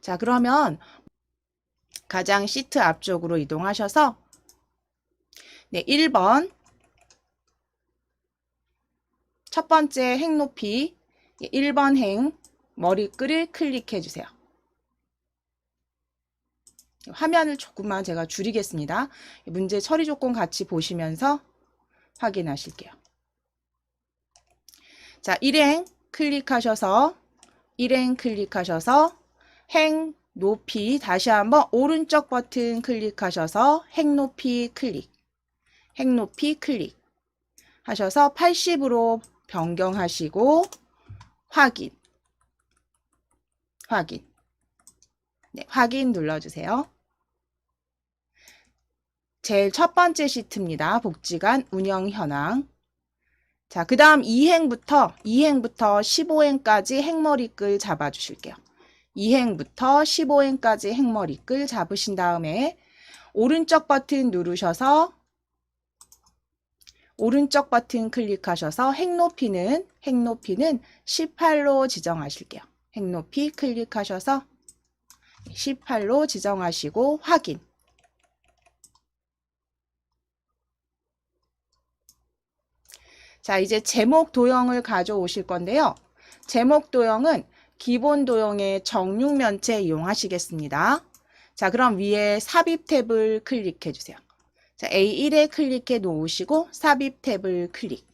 자, 그러면 가장 시트 앞쪽으로 이동하셔서 1번 첫 번째 행 높이 1번 행 머리끈을 클릭해 주세요. 화면을 조금만 제가 줄이겠습니다. 문제 처리 조건 같이 보시면서 확인하실게요. 자, 1행 클릭하셔서 행 높이 다시 한번 오른쪽 버튼 클릭하셔서 행 높이 클릭 하셔서 80으로 변경하시고 확인 확인 눌러주세요. 제일 첫 번째 시트입니다. 복지관 운영 현황. 자, 그 다음 2행부터 15행까지 행머리끌 잡아주실게요. 2행부터 15행까지 행머리끌 잡으신 다음에 오른쪽 버튼 누르셔서 오른쪽 버튼 클릭하셔서 행높이는 18로 지정하실게요. 행높이 클릭하셔서 18로 지정하시고 확인. 자, 이제 제목 도형을 가져오실 건데요. 제목 도형은 기본 도형의 정육면체 이용하시겠습니다. 자, 그럼 위에 삽입 탭을 클릭해 주세요. 자, A1에 클릭해 놓으시고 삽입 탭을 클릭.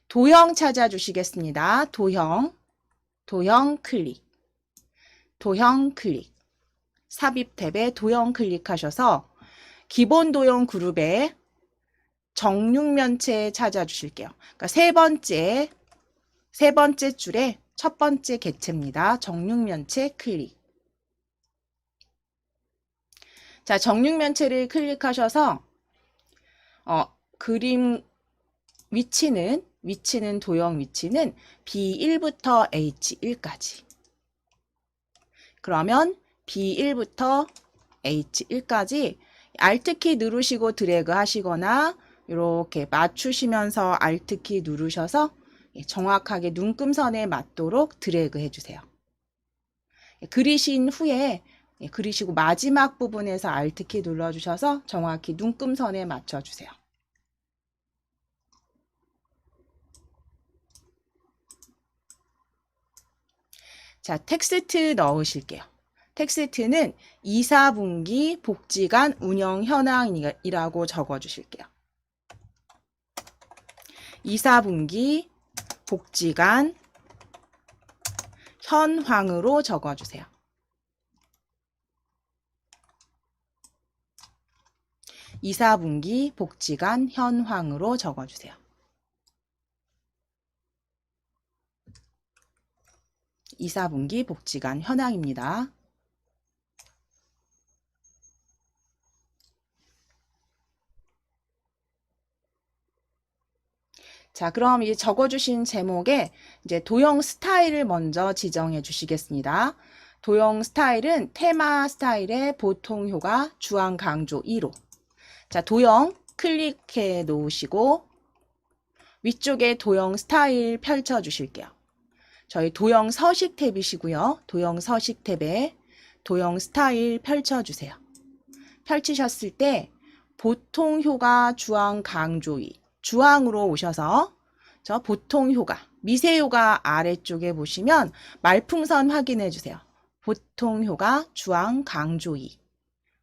도형 찾아주시겠습니다. 도형 클릭. 삽입 탭에 도형 클릭하셔서 기본 도형 그룹에 정육면체 찾아주실게요. 그러니까 세 번째 줄에 첫 번째 객체입니다. 정육면체 클릭. 자, 정육면체를 클릭하셔서 그림 위치는 도형 위치는 B1부터 H1까지. 그러면 B1부터 H1까지 Alt키 누르시고 드래그 하시거나 이렇게 맞추시면서 Alt키 누르셔서 정확하게 눈금선에 맞도록 드래그 해주세요. 그리신 후에 그리시고 마지막 부분에서 Alt키 눌러주셔서 정확히 눈금선에 맞춰주세요. 자, 텍스트 넣으실게요. 텍스트는 2, 4분기 복지관 운영 현황이라고 적어주실게요. 2, 4분기 복지관 현황으로 적어주세요. 2, 4분기 복지관 현황으로 적어주세요. 2, 4분기 복지관 현황입니다. 자, 그럼 이 적어주신 제목에 이제 도형 스타일을 먼저 지정해 주시겠습니다. 도형 스타일은 테마 스타일의 보통 효과 주황 강조 2로. 자, 도형 클릭해 놓으시고 위쪽에 도형 스타일 펼쳐 주실게요. 저희 도형 서식 탭이시고요. 도형 서식 탭에 도형 스타일 펼쳐 주세요. 펼치셨을 때 보통 효과 주황 강조 2. 주황으로 오셔서 저 보통 효과, 미세 효과 아래쪽에 보시면 말풍선 확인해 주세요. 보통 효과 주황 강조 2.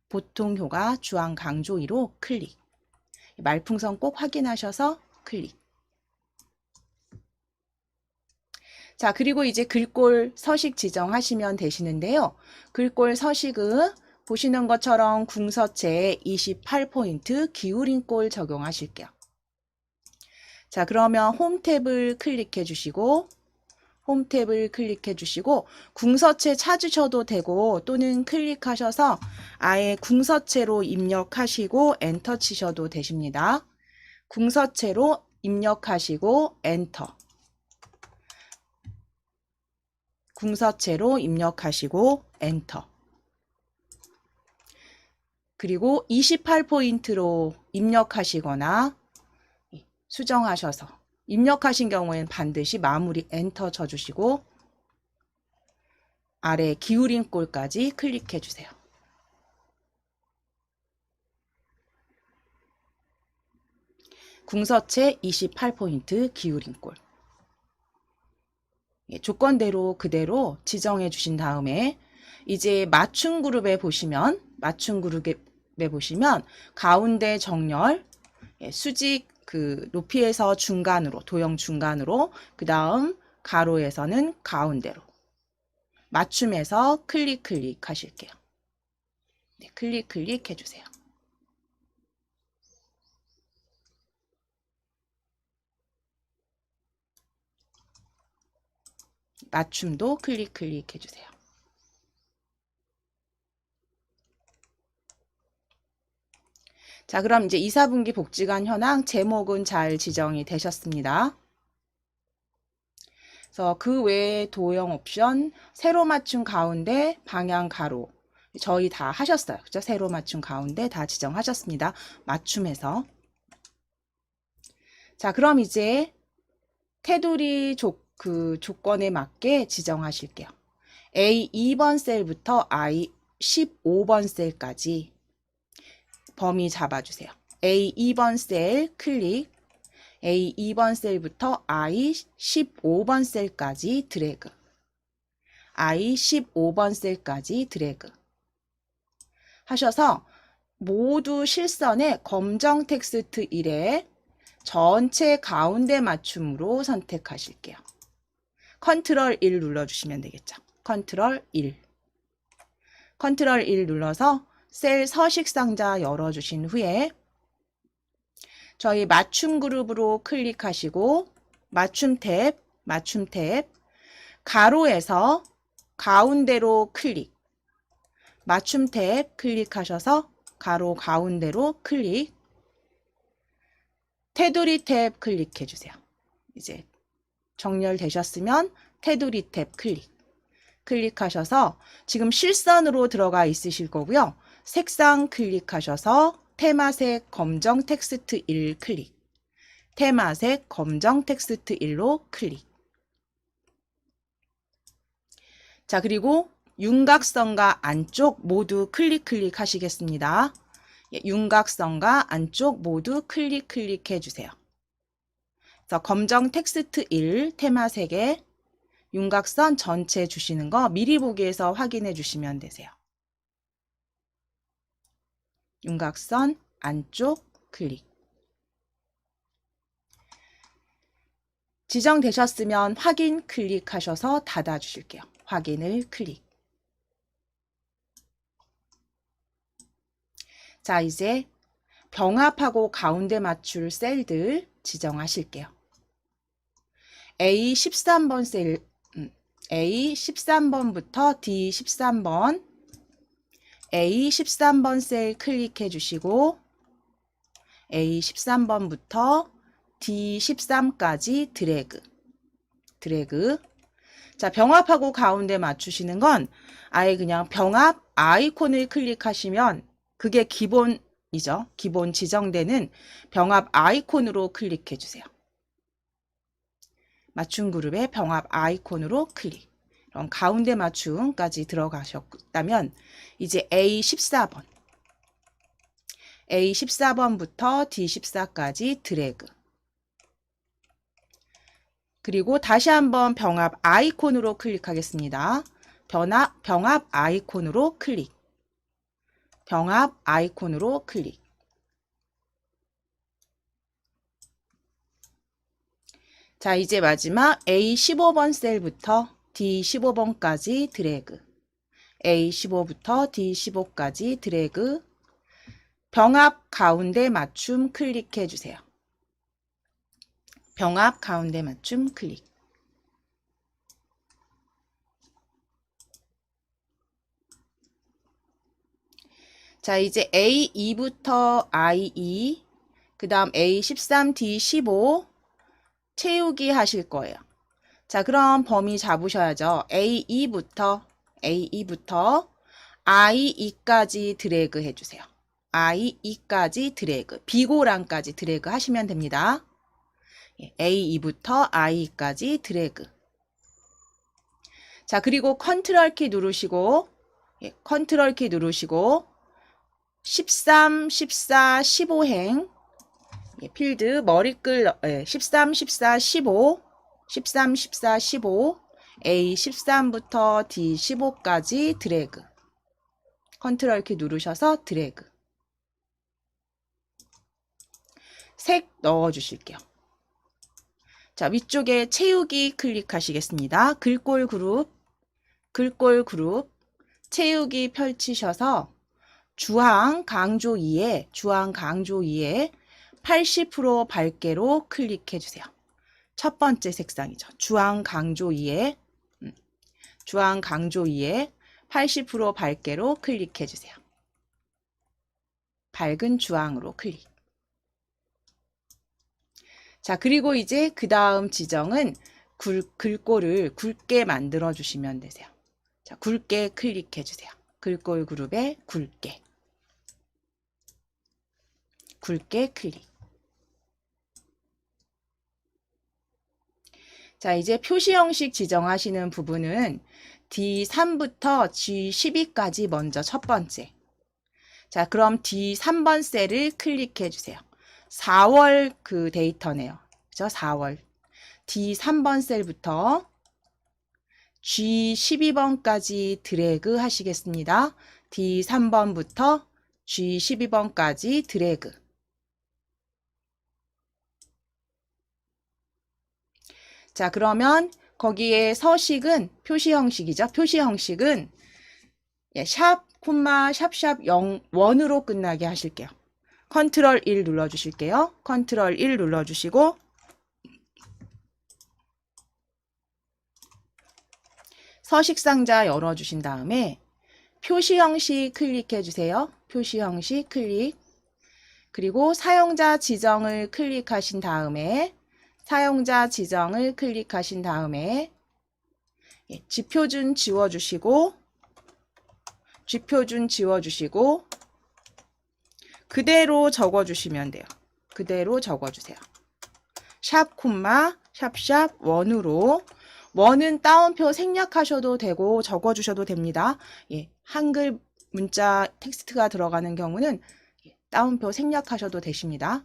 보통 효과 주황 강조 2로 클릭. 말풍선 꼭 확인하셔서 클릭. 자, 그리고 이제 글꼴 서식 지정하시면 되시는데요. 글꼴 서식은 보시는 것처럼 궁서체에 28포인트 기울인 꼴 적용하실게요. 자, 그러면 홈 탭을 클릭해 주시고 궁서체 찾으셔도 되고 또는 클릭하셔서 아예 궁서체로 입력하시고 엔터 치셔도 되십니다. 궁서체로 입력하시고 엔터. 궁서체로 입력하시고 엔터. 그리고 28포인트로 입력하시거나 수정하셔서 입력하신 경우에는 반드시 마무리 엔터 쳐주시고 아래 기울인 꼴까지 클릭해 주세요. 궁서체 28포인트 기울인 꼴. 조건대로 그대로 지정해 주신 다음에 이제 맞춤 그룹에 보시면 가운데 정렬, 수직 그 높이에서 중간으로, 도형 중간으로, 그 다음 가로에서는 가운데로 맞춤해서 클릭 하실게요. 네, 클릭 해주세요. 맞춤도 클릭 해주세요. 자, 그럼 이제 2, 4분기 복지관 현황 제목은 잘 지정이 되셨습니다. 그래서 그 외에 도형 옵션, 세로 맞춤 가운데 방향 가로 저희 다 하셨어요. 그죠? 세로 맞춤 가운데 다 지정하셨습니다. 맞춤해서. 자, 그럼 이제 테두리 조건에 맞게 지정하실게요. A2번 셀부터 I15번 셀까지 범위 잡아주세요. A2번 셀 클릭, A2번 셀부터 I15번 셀까지 드래그, I15번 셀까지 드래그 하셔서 모두 실선에 검정 텍스트 1에 전체 가운데 맞춤으로 선택하실게요. 컨트롤 1 눌러주시면 되겠죠. 컨트롤 1 눌러서 셀 서식 상자 열어주신 후에 저희 맞춤 그룹으로 클릭하시고 맞춤 탭 가로에서 가운데로 클릭, 맞춤 탭 클릭하셔서 가로 가운데로 클릭, 테두리 탭 클릭해 주세요. 이제 정렬되셨으면 테두리 탭 클릭하셔서 지금 실선으로 들어가 있으실 거고요. 색상 클릭하셔서 테마색 검정 텍스트 1 클릭, 테마색 검정 텍스트 1로 클릭. 자, 그리고 윤곽선과 안쪽 모두 클릭 하시겠습니다. 윤곽선과 안쪽 모두 클릭 해주세요. 그래서 검정 텍스트 1 테마색에 윤곽선 전체 주시는 거 미리 보기에서 확인해 주시면 되세요. 윤곽선 안쪽 클릭. 지정되셨으면 확인 클릭하셔서 닫아 주실게요. 확인을 클릭. 자, 이제 병합하고 가운데 맞출 셀들 지정하실게요. A13번 셀, A13번부터 D13번, A13번 셀 클릭해 주시고 A13번부터 D13까지 드래그. 자, 병합하고 가운데 맞추시는 건 아예 그냥 병합 아이콘을 클릭하시면 그게 기본이죠. 기본 지정되는 병합 아이콘으로 클릭해 주세요. 맞춤 그룹의 병합 아이콘으로 클릭. 그럼 가운데 맞춤까지 들어가셨다면 이제 A14번부터 D14까지 드래그. 그리고 다시 한번 병합 아이콘으로 클릭하겠습니다. 병합 아이콘으로 클릭. 병합 아이콘으로 클릭. 자, 이제 마지막 A15번 셀부터 D15번까지 드래그. A15부터 D15까지 드래그. 병합 가운데 맞춤 클릭해 주세요. 병합 가운데 맞춤 클릭. 자, 이제 A2부터 I2, 그 다음 A13, D15 채우기 하실 거예요. 자, 그럼 범위 잡으셔야죠. A2부터 I2까지 드래그 해주세요. I2까지 드래그, 비고란까지 드래그 하시면 됩니다. A2부터 I2까지 드래그. 자, 그리고 컨트롤 키 누르시고, 컨트롤 키 누르시고, 13, 14, 15행, 필드, 머리끌, 13, 14, 15, 13, 14, 15, A 13부터 D 15까지 드래그. 컨트롤 키 누르셔서 드래그. 색 넣어주실게요. 자, 위쪽에 채우기 클릭하시겠습니다. 글꼴 그룹, 채우기 펼치셔서 주황 강조 2에 80% 밝게로 클릭해 주세요. 첫 번째 색상이죠. 주황 강조 2에 80% 밝게로 클릭해 주세요. 밝은 주황으로 클릭. 자, 그리고 이제 그 다음 지정은 글꼴을 굵게 만들어 주시면 되세요. 자, 굵게 클릭해 주세요. 글꼴 그룹에 굵게 클릭. 자, 이제 표시 형식 지정하시는 부분은 D3부터 G12까지 먼저 첫 번째. 자, 그럼 D3번 셀을 클릭해 주세요. 4월 그 데이터네요. 그죠? 4월. D3번 셀부터 G12번까지 드래그 하시겠습니다. D3번부터 G12번까지 드래그. 자, 그러면 거기에 서식은 표시 형식이죠. 표시 형식은 샵, 콤마, 샵샵 0, 1으로 끝나게 하실게요. 컨트롤 1 눌러주실게요. 컨트롤 1 눌러주시고 서식 상자 열어주신 다음에 표시 형식 클릭해 주세요. 표시 형식 클릭. 그리고 사용자 지정을 클릭하신 다음에 지표준 지워주시고 그대로 적어주시면 돼요. 그대로 적어주세요. 샵, 콤마, 샵샵 1으로 원은 따옴표 생략하셔도 되고 적어주셔도 됩니다. 한글 문자 텍스트가 들어가는 경우는 따옴표 생략하셔도 되십니다.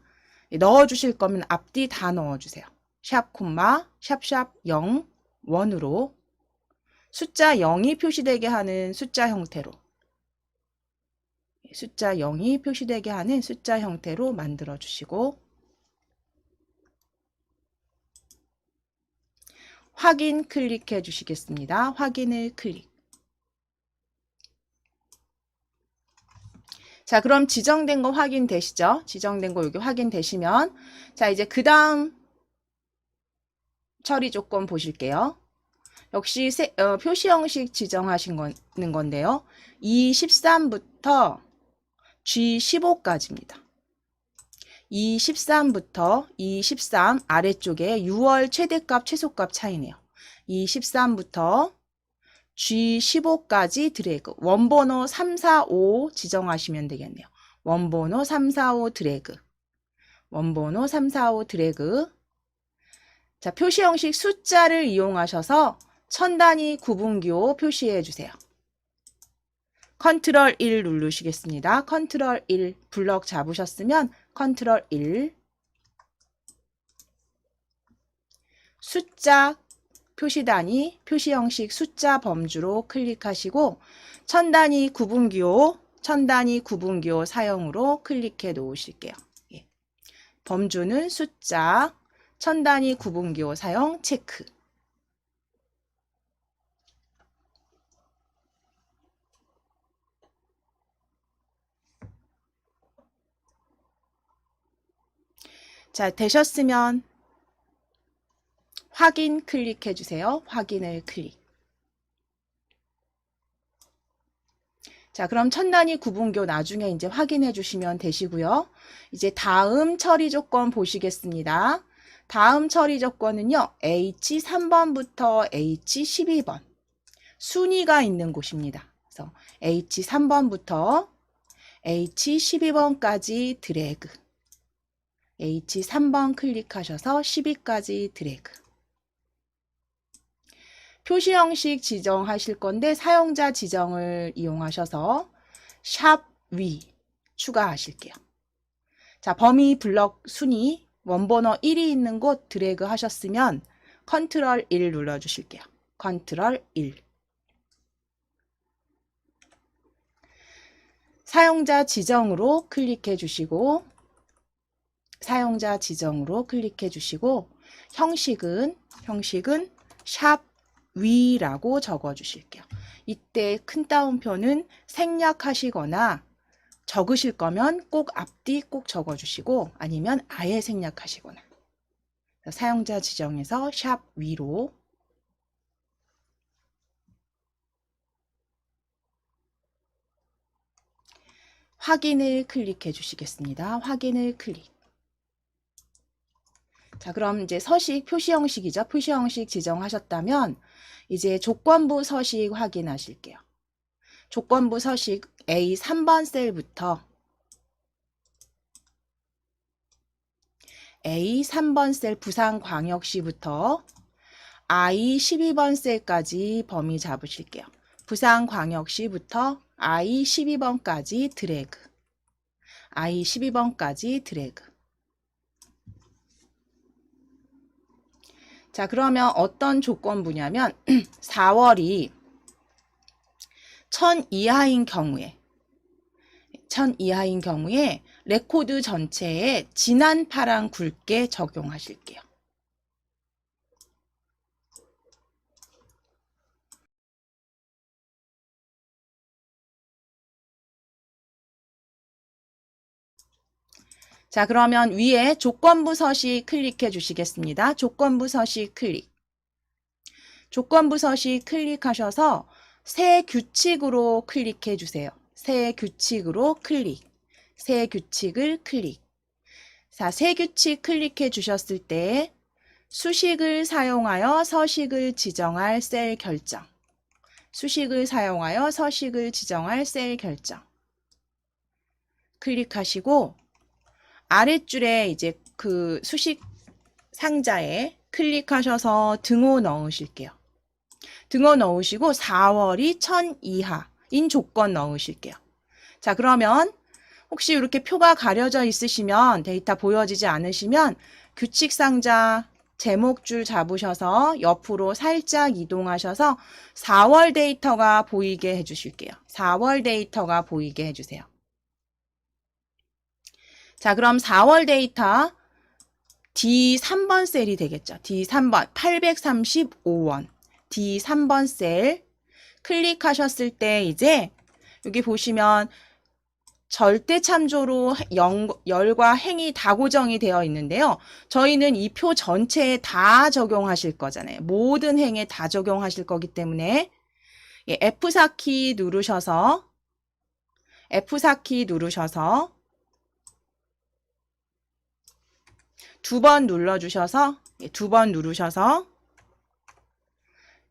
넣어주실 거면 앞뒤 다 넣어주세요. 샵, 콤마, 샵샵 0, 1으로 숫자 0이 표시되게 하는 숫자 형태로 만들어 주시고 확인 클릭해 주시겠습니다. 확인을 클릭. 자, 그럼 지정된 거 확인되시죠? 지정된 거 여기 확인되시면 자, 이제 그 다음 처리 조건 보실게요. 역시 표시 형식 지정하신 건데요. E13부터 G15까지입니다. E13부터 E13 아래쪽에 6월 최대값 최소값 차이네요. E13부터 G15까지 드래그. 원번호 345 지정하시면 되겠네요. 원번호 345 드래그. 자, 표시 형식 숫자를 이용하셔서 천 단위 구분기호 표시해 주세요. 컨트롤 1 누르시겠습니다. 컨트롤 1 블럭 잡으셨으면 컨트롤 1 숫자 표시 단위 표시 형식 숫자 범주로 클릭하시고 천 단위 구분기호 사용으로 클릭해 놓으실게요. 범주는 숫자 천 단위 구분기호 사용 체크. 자, 되셨으면 확인 클릭해 주세요. 확인을 클릭. 자, 그럼 천 단위 구분기호 나중에 이제 확인해 주시면 되시고요. 이제 다음 처리 조건 보시겠습니다. 다음 처리 조건은요. H3번부터 H12번. 순위가 있는 곳입니다. 그래서 H3번부터 H12번까지 드래그. H3번 클릭하셔서 12까지 드래그. 표시 형식 지정하실 건데 사용자 지정을 이용하셔서 샵 위 추가하실게요. 자, 범위 블럭 순위 원번호 1이 있는 곳 드래그 하셨으면 컨트롤 1 눌러주실게요. 컨트롤 1. 사용자 지정으로 클릭해 주시고 사용자 지정으로 클릭해 주시고 형식은 샵 위라고 적어 주실게요. 이때 큰 따옴표는 생략하시거나 적으실 거면 꼭 앞뒤 꼭 적어 주시고 아니면 아예 생략하시거나. 사용자 지정에서 샵 위로 확인을 클릭해 주시겠습니다. 확인을 클릭. 자, 그럼 이제 서식 표시 형식이죠. 표시 형식 지정하셨다면 이제 조건부 서식 확인하실게요. 조건부 서식 A 3번 셀부터 A 3번 셀 부산광역시부터 I 12번 셀까지 범위 잡으실게요. 부산광역시부터 I 12번까지 드래그. I 12번까지 드래그. 자, 그러면 어떤 조건부냐면 4월이 1000 이하인 경우에 레코드 전체에 진한 파랑 굵게 적용하실게요. 자, 그러면 위에 조건부 서식 클릭해 주시겠습니다. 조건부 서식 클릭. 조건부 서식 클릭하셔서 새 규칙으로 클릭해 주세요. 새 규칙으로 클릭. 새 규칙을 클릭. 자, 새 규칙 클릭해 주셨을 때 수식을 사용하여 서식을 지정할 셀 결정. 수식을 사용하여 서식을 지정할 셀 결정. 클릭하시고 아랫줄에 이제 그 수식 상자에 클릭하셔서 등호 넣으실게요. 등호 넣으시고 4월이 1000 이하인 조건 넣으실게요. 자, 그러면 혹시 이렇게 표가 가려져 있으시면 데이터 보여지지 않으시면 규칙 상자 제목줄 잡으셔서 옆으로 살짝 이동하셔서 4월 데이터가 보이게 해주실게요. 4월 데이터가 보이게 해주세요. 자, 그럼 4월 데이터 D3번 셀이 되겠죠. D3번 835원 D3번 셀 클릭하셨을 때 이제 여기 보시면 절대 참조로 열과 행이 다 고정이 되어 있는데요. 저희는 이 표 전체에 다 적용하실 거잖아요. 모든 행에 다 적용하실 거기 때문에 F4키 누르셔서 두 번 누르셔서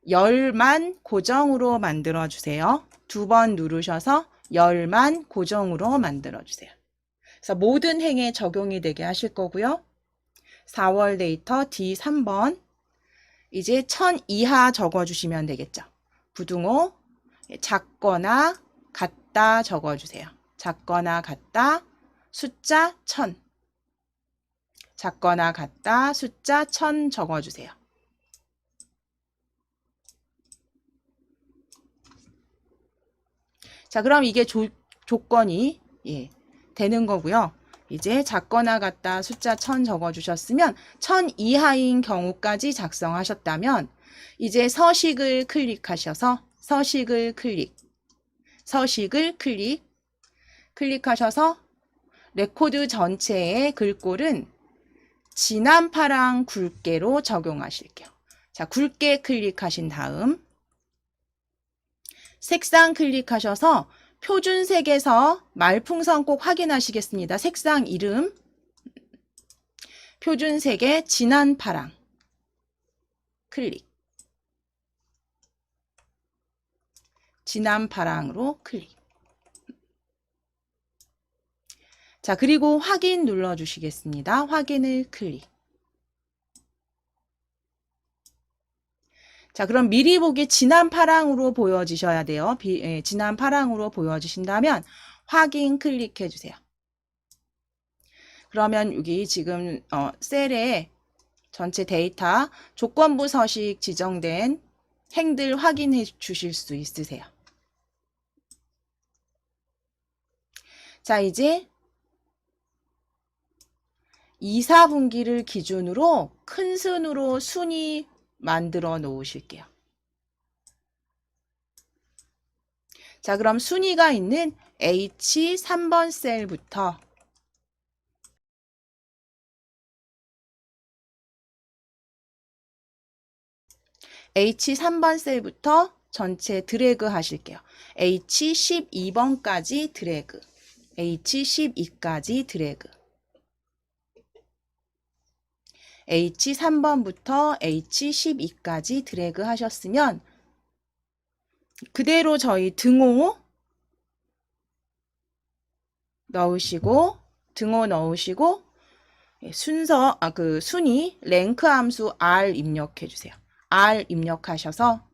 열만 고정으로 만들어 주세요. 두 번 누르셔서 열만 고정으로 만들어 주세요. 그래서 모든 행에 적용이 되게 하실 거고요. 4월 데이터 D3번 이제 1000 이하 적어 주시면 되겠죠. 부등호 작거나 같다 적어 주세요. 작거나 같다 숫자 1000 작거나 같다 숫자 1000 적어주세요. 자, 그럼 이게 조건이 되는 거고요. 이제 작거나 같다 숫자 1000 적어주셨으면 1000 이하인 경우까지 작성하셨다면 이제 서식을 클릭하셔서 클릭하셔서 레코드 전체의 글꼴은 진한 파랑 굵게로 적용하실게요. 자, 굵게 클릭하신 다음 색상 클릭하셔서 표준색에서 말풍선 꼭 확인하시겠습니다. 색상 이름 표준색의 진한 파랑 클릭. 진한 파랑으로 클릭. 자, 그리고 확인 눌러주시겠습니다. 확인을 클릭. 자, 그럼 미리 보기 진한 파랑으로 보여지셔야 돼요. 진한 파랑으로 보여지신다면 확인 클릭해 주세요. 그러면 여기 지금 셀에 전체 데이터 조건부 서식 지정된 행들 확인해 주실 수 있으세요. 자, 이제 2, 4분기를 기준으로 큰 순으로 순위 만들어 놓으실게요. 자, 그럼 순위가 있는 H3번 셀부터 H3번 셀부터 전체 드래그 하실게요. H12번까지 드래그, H12까지 드래그, H3번부터 H12까지 드래그 하셨으면 그대로 저희 등호 넣으시고 등호 넣으시고 순서 그 순위 랭크 함수 R 입력해 주세요. R 입력하셔서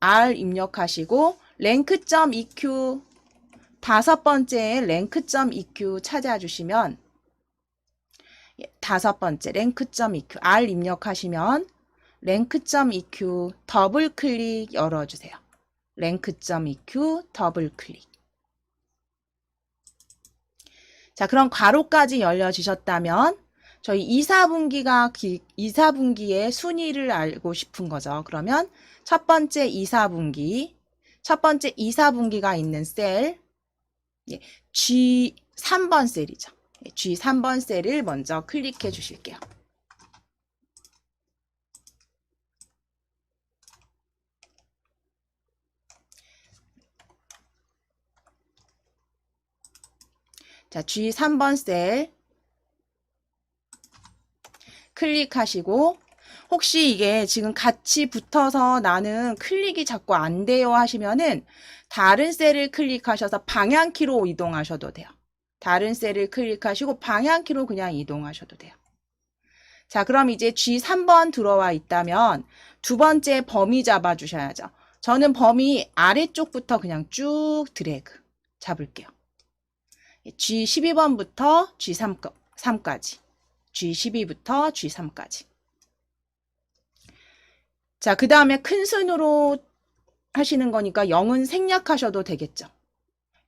R 입력하시고 랭크.eq 다섯 번째에 랭크.eq 찾아주시면 다섯 번째 랭크.eq R 입력하시면 랭크.eq 더블 클릭 열어주세요. 랭크.eq 더블 클릭. 자, 그럼 괄호까지 열려지셨다면 저희 2, 4분기의 순위를 알고 싶은 거죠. 그러면 첫 번째 2, 4분기가 있는 셀 G3번 셀이죠. G3번 셀을 먼저 클릭해 주실게요. 자, G3번 셀 클릭하시고 혹시 이게 지금 같이 붙어서 나는 클릭이 자꾸 안 돼요 하시면은 다른 셀을 클릭하셔서 방향키로 이동하셔도 돼요. 다른 셀을 클릭하시고 방향키로 그냥 이동하셔도 돼요. 자, 그럼 이제 G3번 들어와 있다면 두 번째 범위 잡아주셔야죠. 저는 범위 아래쪽부터 그냥 쭉 드래그 잡을게요. G12번부터 G3까지. G12부터 G3까지. 자, 그 다음에 큰 순으로 하시는 거니까 0은 생략하셔도 되겠죠.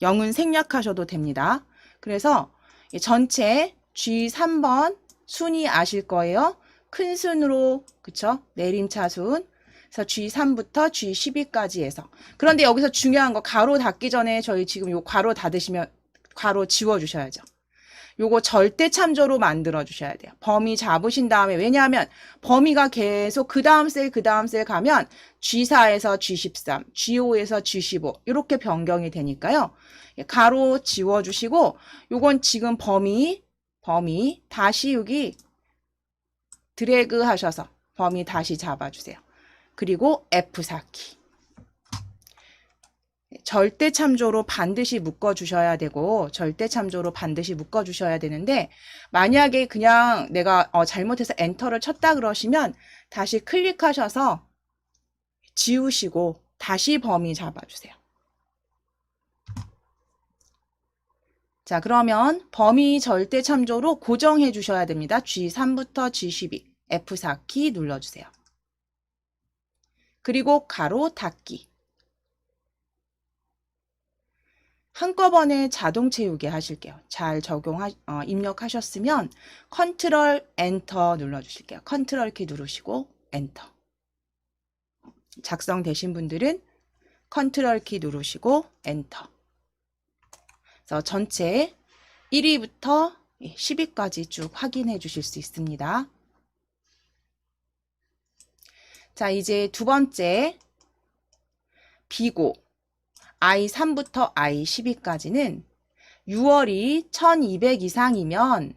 0은 생략하셔도 됩니다. 그래서 전체 G3번 순위 아실 거예요. 큰 순으로, 그쵸? 내림차순. 그래서 G3부터 G12까지 해서. 그런데 여기서 중요한 거, 가로 닫기 전에 저희 지금 요 가로 닫으시면 가로 지워주셔야죠. 요거 절대 참조로 만들어 주셔야 돼요. 범위 잡으신 다음에, 왜냐하면 범위가 계속 그 다음 셀 가면 G4에서 G13, G5에서 G15 이렇게 변경이 되니까요. 가로 지워주시고 요건 지금 범위 다시 여기 드래그 하셔서 범위 다시 잡아주세요. 그리고 F4키. 절대 참조로 반드시 묶어주셔야 되고 절대 참조로 반드시 묶어주셔야 되는데 만약에 그냥 내가 잘못해서 엔터를 쳤다 그러시면 다시 클릭하셔서 지우시고 다시 범위 잡아주세요. 자, 그러면 범위 절대 참조로 고정해 주셔야 됩니다. G3부터 G12 F4키 눌러주세요. 그리고 가로 닫기. 한꺼번에 자동 채우게 하실게요. 잘 입력하셨으면 컨트롤 엔터 눌러주실게요. 컨트롤 키 누르시고 엔터. 작성되신 분들은 컨트롤 키 누르시고 엔터. 그래서 전체 1위부터 10위까지 쭉 확인해 주실 수 있습니다. 자, 이제 두 번째 비고 I3부터 I12까지는 6월이 1200 이상이면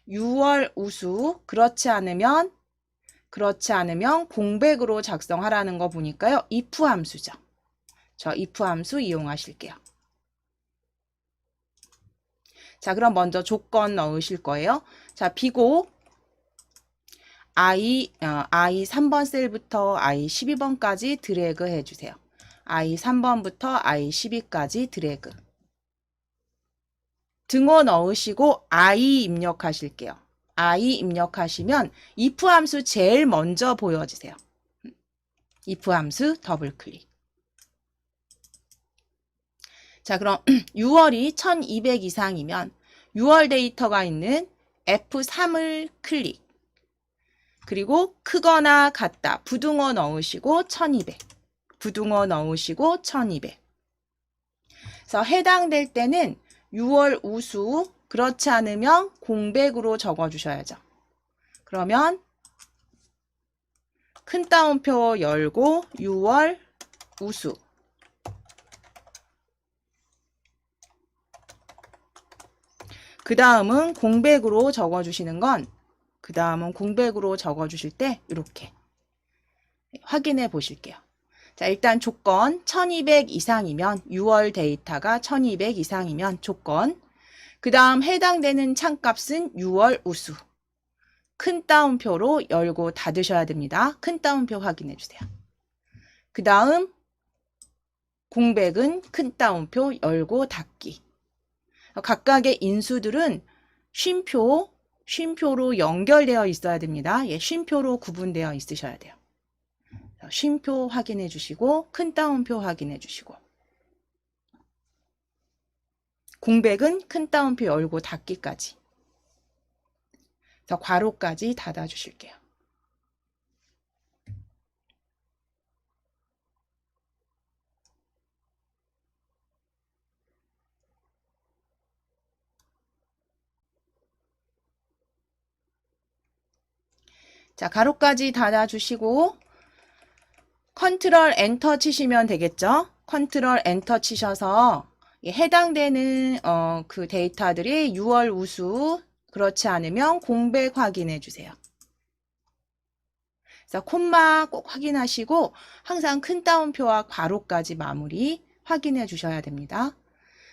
6월 우수, 그렇지 않으면 공백으로 작성하라는 거 보니까요. if 함수죠. 저 if 함수 이용하실게요. 자, 그럼 먼저 조건 넣으실 거예요. 자, 비고 I 3번 셀부터 I 12번까지 드래그 해주세요. I 3번부터 I 12까지 드래그. 등호 넣으시고 I 입력하실게요. I 입력하시면 if 함수 제일 먼저 보여지세요. if 함수 더블 클릭. 자, 그럼 6월이 1200 이상이면 6월 데이터가 있는 F3을 클릭. 그리고 크거나 같다. 부등호 넣으시고 1200. 부등호 넣으시고 1200. 그래서 해당될 때는 6월 우수, 그렇지 않으면 공백으로 적어주셔야죠. 그러면 큰 따옴표 열고 6월 우수. 그 다음은 공백으로 적어주시는 건, 그 다음은 공백으로 적어주실 때 이렇게 확인해 보실게요. 자, 일단 조건 1200 이상이면 6월 데이터가 1200 이상이면 조건. 그 다음 해당되는 창값은 6월 우수. 큰 따옴표로 열고 닫으셔야 됩니다. 큰 따옴표 확인해 주세요. 그 다음 공백은 큰 따옴표 열고 닫기. 각각의 인수들은 쉼표로 연결되어 있어야 됩니다. 예, 쉼표로 구분되어 있으셔야 돼요. 쉼표 확인해 주시고 큰 따옴표 확인해 주시고 공백은 큰 따옴표 열고 닫기까지. 그래서 괄호까지 닫아 주실게요. 자, 가로까지 닫아 주시고 컨트롤 엔터 치시면 되겠죠? 컨트롤 엔터 치셔서 해당되는 그 데이터들이 6월 우수, 그렇지 않으면 공백 확인해 주세요. 그래서 콤마 꼭 확인하시고 항상 큰 따옴표와 괄호까지 마무리 확인해 주셔야 됩니다.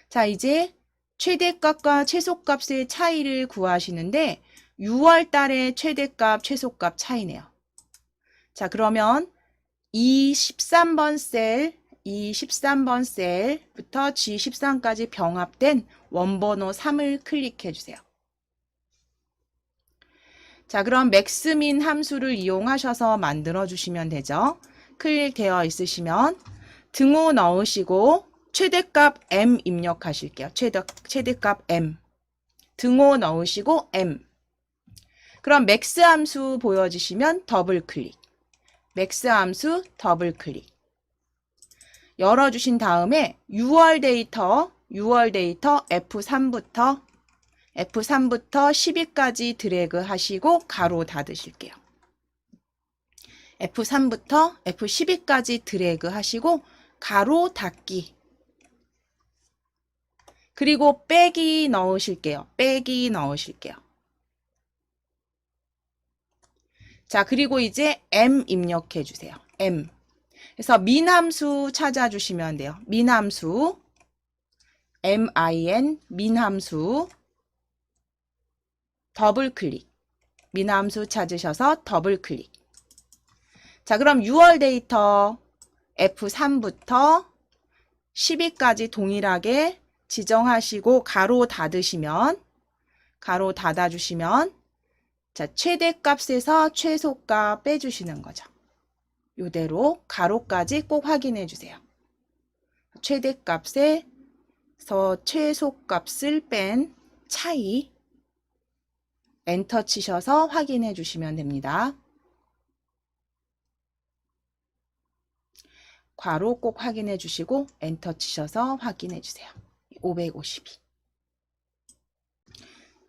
자, 이제 최대값과 최소값의 차이를 구하시는데 6월 달의 최대값, 최소값 차이네요. 자, 그러면 이 13번 셀부터 G13까지 병합된 원번호 3을 클릭해 주세요. 자, 그럼 맥스민 함수를 이용하셔서 만들어 주시면 되죠. 클릭되어 있으시면 등호 넣으시고 최대값 M 입력하실게요. 최대값 M. 등호 넣으시고 M. 그럼 맥스 함수 보여지시면 더블 클릭. 맥스 함수 더블 클릭. 열어주신 다음에 6월 데이터 F3부터 12까지 드래그 하시고 가로 닫으실게요. F3부터 F12까지 드래그 하시고 가로 닫기. 그리고 빼기 넣으실게요. 빼기 넣으실게요. 자, 그리고 이제 M 입력해 주세요. M. 그래서 민함수 찾아주시면 돼요. 민함수. MIN 민함수. 더블 클릭. 민함수 찾으셔서 더블 클릭. 자, 그럼 6월 데이터 F3부터 12까지 동일하게 지정하시고 가로 닫으시면, 가로 닫아주시면, 자, 최대값에서 최소값 빼주시는 거죠. 이대로 가로까지 꼭 확인해 주세요. 최대값에서 최소값을 뺀 차이 엔터 치셔서 확인해 주시면 됩니다. 괄호 꼭 확인해 주시고 엔터 치셔서 확인해 주세요. 552.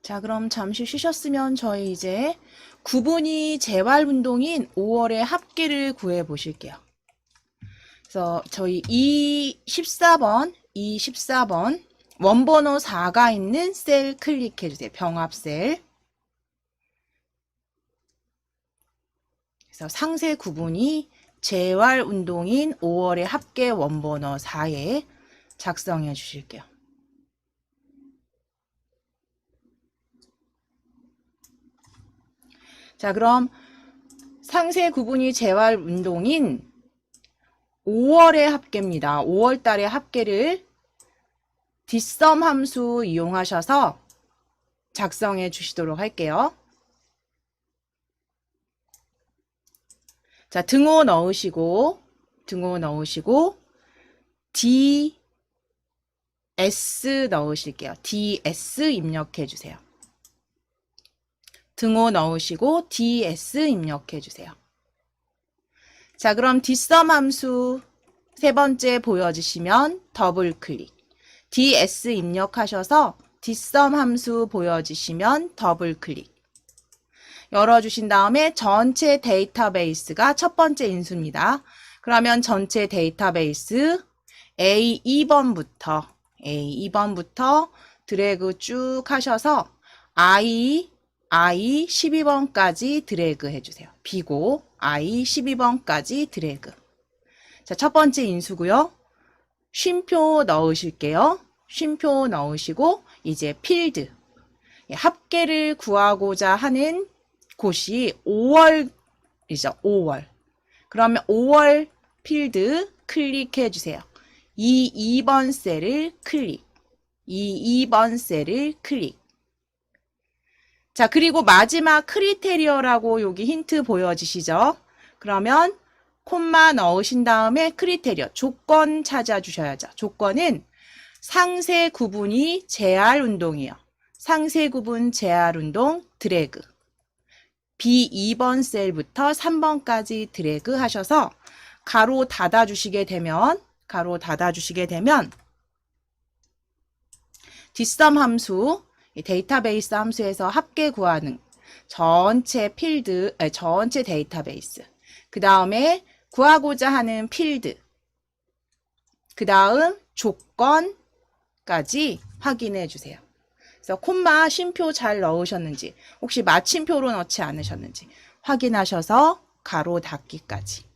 자, 그럼 잠시 쉬셨으면 저희 이제 구분이 재활운동인 5월의 합계를 구해 보실게요. 그래서 저희 14번 원번호 4가 있는 셀 클릭해 주세요. 병합셀. 그래서 상세 구분이 재활운동인 5월의 합계 원번호 4에 작성해 주실게요. 자, 그럼 상세 구분이 재활 운동인 5월의 합계입니다. 5월 달의 합계를 뒷섬 함수 이용하셔서 작성해 주시도록 할게요. 자, 등호 넣으시고 DS 넣으실게요. DS 입력해 주세요. 등호 넣으시고 DS 입력해 주세요. 자, 그럼 뒷섬 함수 세 번째 보여지시면 더블 클릭. DS 입력하셔서 뒷섬 함수 보여지시면 더블 클릭. 열어주신 다음에 전체 데이터베이스가 첫 번째 인수입니다. 그러면 전체 데이터베이스 A2번부터 드래그 쭉 하셔서 I 12번까지 드래그 해주세요. 비고 I 12번까지 드래그. 자, 첫 번째 인수고요. 쉼표 넣으실게요. 쉼표 넣으시고 이제 필드. 합계를 구하고자 하는 곳이 5월이죠. 5월. 그러면 5월 필드 클릭해 주세요. 2번 셀을 클릭. 2번 셀을 클릭. 자, 그리고 마지막 크리테리어라고 여기 힌트 보여지시죠? 그러면 콤마 넣으신 다음에 크리테리어, 조건 찾아주셔야죠. 조건은 상세 구분이 재활 운동이요. 상세 구분 재활 운동 드래그. B2번 셀부터 3번까지 드래그 하셔서 가로 닫아주시게 되면 뒷섬 함수, 데이터베이스 함수에서 합계 구하는 전체 필드, 전체 데이터베이스. 그 다음에 구하고자 하는 필드. 그 다음 조건까지 확인해 주세요. 그래서 콤마 쉼표 잘 넣으셨는지, 혹시 마침표로 넣지 않으셨는지 확인하셔서 가로 닫기까지.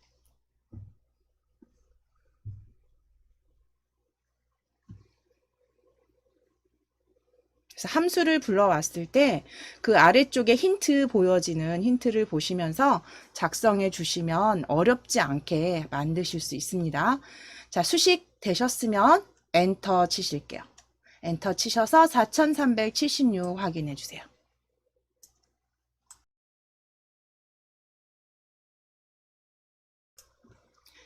그래서 함수를 불러왔을 때 그 아래쪽에 힌트 보여지는 힌트를 보시면서 작성해 주시면 어렵지 않게 만드실 수 있습니다. 자, 수식 되셨으면 엔터 치실게요. 엔터 치셔서 4376 확인해 주세요.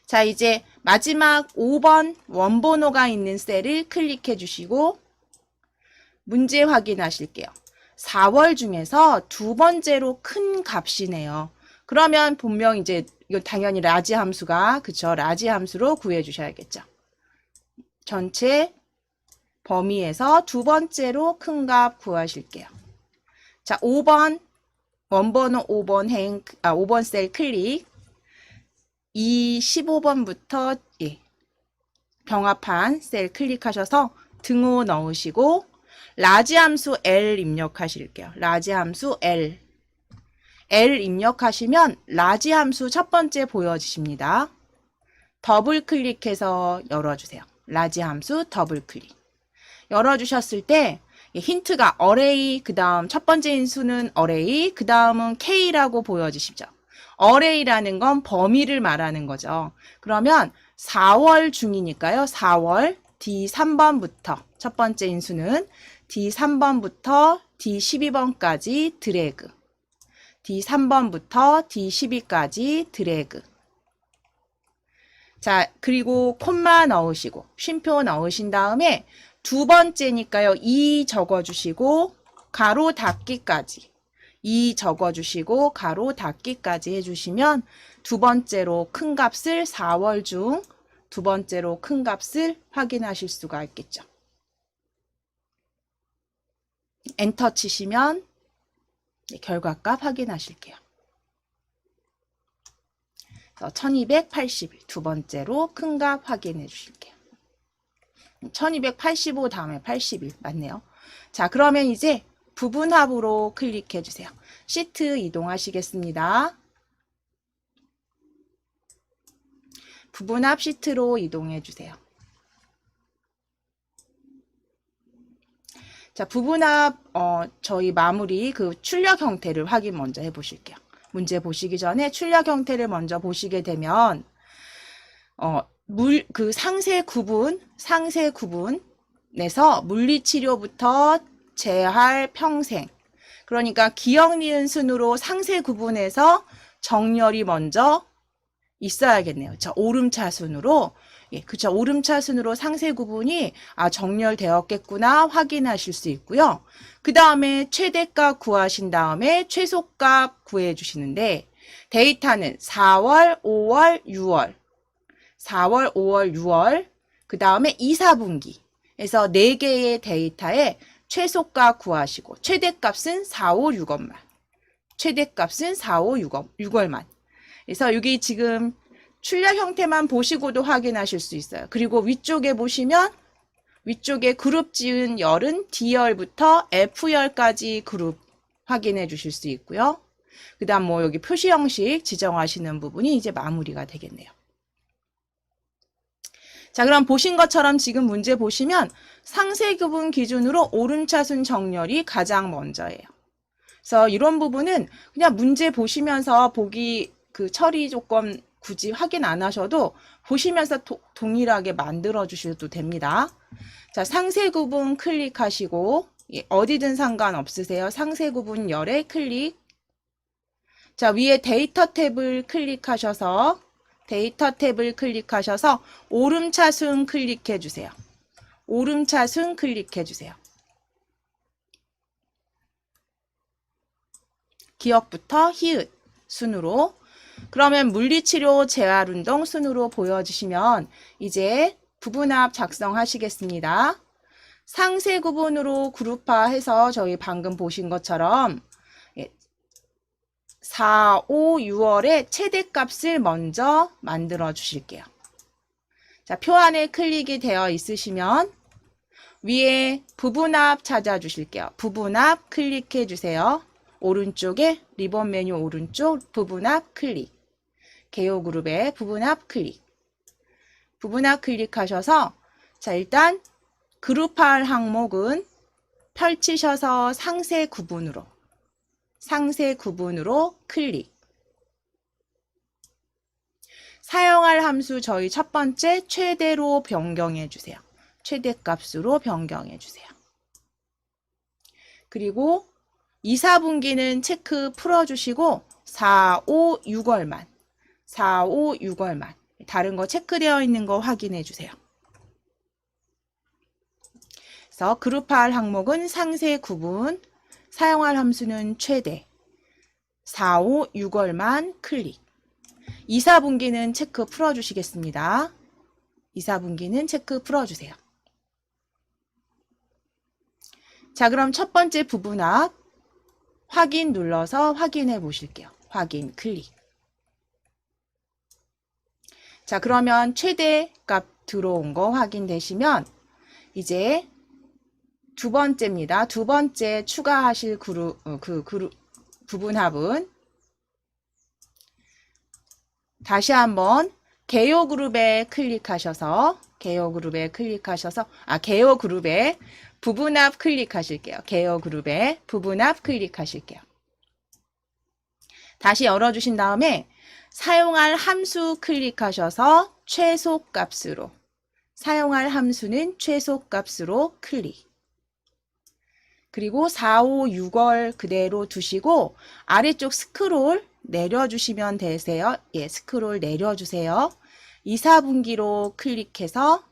자, 이제 마지막 5번 원번호가 있는 셀을 클릭해 주시고 문제 확인하실게요. 4월 중에서 두 번째로 큰 값이네요. 그러면 분명 이제 이거 당연히 라지 함수가, 그쵸? 라지 함수로 구해 주셔야겠죠. 전체 범위에서 두 번째로 큰 값 구하실게요. 자, 5번 원번호 5번 셀 클릭. 이 15번부터 병합한 셀 클릭하셔서 등호 넣으시고 라지 함수 L 입력하실게요. 라지 함수 L 입력하시면 라지 함수 첫 번째 보여지십니다. 더블 클릭해서 열어주세요. 라지 함수 더블 클릭. 열어주셨을 때 힌트가 array, 그 다음 첫 번째 인수는 array, 그 다음은 K라고 보여지시죠. array라는 건 범위를 말하는 거죠. 그러면 4월 중이니까요. 4월 D3번부터 첫 번째 인수는 D3번부터 D12번까지 드래그. D3번부터 D12까지 드래그. 자, 그리고 콤마 넣으시고 쉼표 넣으신 다음에 두 번째니까요. 2 적어주시고 가로 닫기까지. 2 적어주시고 가로 닫기까지 해주시면 두 번째로 큰 값을 4월 중 두 번째로 큰 값을 확인하실 수가 있겠죠. 엔터 치시면 결과값 확인하실게요. 1281 두 번째로 큰 값 확인해 주실게요. 1285 다음에 81 맞네요. 자, 그러면 이제 부분합으로 클릭해 주세요. 시트 이동하시겠습니다. 부분합 시트로 이동해 주세요. 자, 부분합 저희 마무리 그 출력 형태를 확인 먼저 해 보실게요. 문제 보시기 전에 출력 형태를 먼저 보시게 되면 상세 구분에서 물리치료부터 재활 평생, 그러니까 기역 니은 순으로 상세 구분에서 정렬이 먼저 있어야겠네요. 자, 오름차순으로, 예, 그쵸. 오름차순으로 상세 구분이 정렬되었겠구나 확인하실 수 있고요. 그 다음에 최대값 구하신 다음에 최소값 구해 주시는데, 데이터는 4월, 5월, 6월, 4월, 5월, 6월, 그 다음에 2, 4분기에서 4개의 데이터에 최소값 구하시고, 최대값은 4, 5, 6월만. 최대값은 4, 5, 6월만. 그래서 여기 지금 출력 형태만 보시고도 확인하실 수 있어요. 그리고 위쪽에 보시면 위쪽에 그룹 지은 열은 D열부터 F열까지 그룹 확인해 주실 수 있고요. 그 다음 여기 표시 형식 지정하시는 부분이 이제 마무리가 되겠네요. 자, 그럼 보신 것처럼 지금 문제 보시면 상세 구분 기준으로 오름차순 정렬이 가장 먼저예요. 그래서 이런 부분은 그냥 문제 보시면서 처리 조건 굳이 확인 안 하셔도 보시면서 동일하게 만들어 주셔도 됩니다. 자, 상세 구분 클릭하시고, 어디든 상관없으세요. 상세 구분 열에 클릭. 자, 위에 데이터 탭을 클릭하셔서 오름차순 클릭해 주세요. 오름차순 클릭해 주세요. 기역부터 히읗 순으로, 그러면 물리치료 재활운동 순으로 보여주시면 이제 부분합 작성하시겠습니다. 상세 구분으로 그룹화해서 저희 방금 보신 것처럼 4, 5, 6월에 최대값을 먼저 만들어 주실게요. 자, 표 안에 클릭이 되어 있으시면 위에 부분합 찾아주실게요. 부분합 클릭해 주세요. 오른쪽에 리본 메뉴 오른쪽 부분합 클릭. 개요 그룹에 부분합 클릭. 부분합 클릭하셔서 자, 일단 그룹할 항목은 펼치셔서 상세 구분으로 클릭. 사용할 함수 저희 첫 번째 최대로 변경해 주세요. 최대값으로 변경해 주세요. 그리고 2, 4분기는 체크 풀어주시고 4, 5, 6월만 다른 거 체크되어 있는 거 확인해 주세요. 그래서 그룹할 항목은 상세 구분, 사용할 함수는 최대, 4, 5, 6월만 클릭. 2, 4분기는 체크 풀어주시겠습니다. 2, 4분기는 체크 풀어주세요. 자, 그럼 첫 번째 부분합 확인 눌러서 확인해 보실게요. 확인 클릭. 자, 그러면 최대 값 들어온 거 확인되시면 이제 두 번째입니다. 두 번째 추가하실 부분합은 다시 한번 개요 그룹에 클릭하셔서 개요 그룹에 부분합 클릭하실게요. 개요 그룹에 부분합 클릭하실게요. 다시 열어주신 다음에 사용할 함수 클릭하셔서 최소값으로, 사용할 함수는 최소값으로 클릭. 그리고 4, 5, 6월 그대로 두시고 아래쪽 스크롤 내려주시면 되세요. 예, 스크롤 내려주세요. 2, 4분기로 클릭해서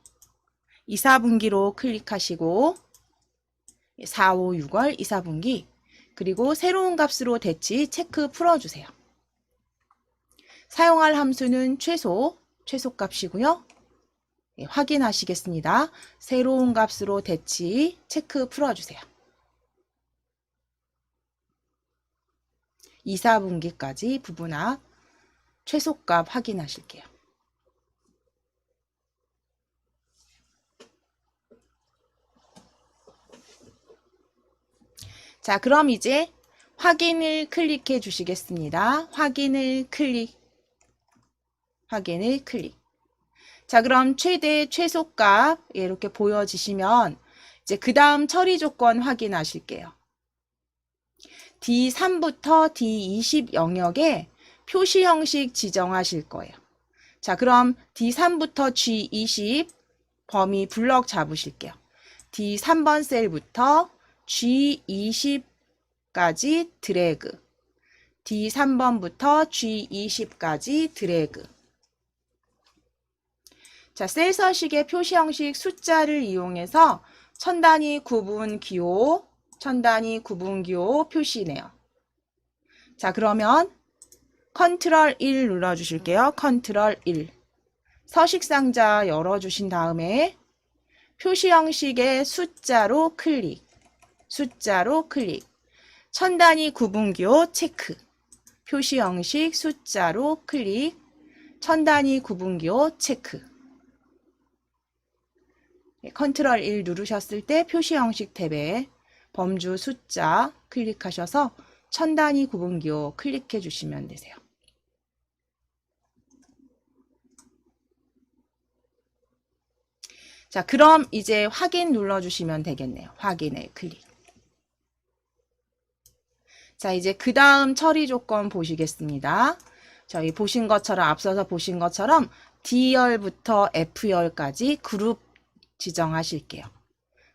2, 4분기로 클릭하시고 4, 5, 6월 2, 4분기 그리고 새로운 값으로 대치 체크 풀어주세요. 사용할 함수는 최소값이고요. 예, 확인하시겠습니다. 새로운 값으로 대치 체크 풀어주세요. 2, 4분기까지 부분합 최소값 확인하실게요. 자, 그럼 이제 확인을 클릭해 주시겠습니다. 확인을 클릭. 자, 그럼 최대 최소값 이렇게 보여지시면 이제 그 다음 처리 조건 확인하실게요. D3부터 D20 영역에 표시 형식 지정하실 거예요. 자, 그럼 D3부터 G20 범위 블럭 잡으실게요. D3번 셀부터 G20까지 드래그. D3번부터 G20까지 드래그. 자, 셀 서식의 표시 형식 숫자를 이용해서 천 단위 구분 기호, 천 단위 구분 기호 표시네요. 자, 그러면 컨트롤 1 눌러주실게요. 컨트롤 1. 서식 상자 열어주신 다음에 표시 형식의 숫자로 클릭. 숫자로 클릭. 천 단위 구분 기호 체크. 표시 형식 숫자로 클릭. 천 단위 구분 기호 체크. 컨트롤 1 누르셨을 때 표시 형식 탭에 범주 숫자 클릭하셔서 천 단위 구분 기호 클릭해 주시면 되세요. 자, 그럼 이제 확인 눌러주시면 되겠네요. 확인을 클릭. 자, 이제 그 다음 처리 조건 보시겠습니다. 저희 보신 것처럼, 앞서서 보신 것처럼 D열부터 F열까지 그룹 지정하실게요.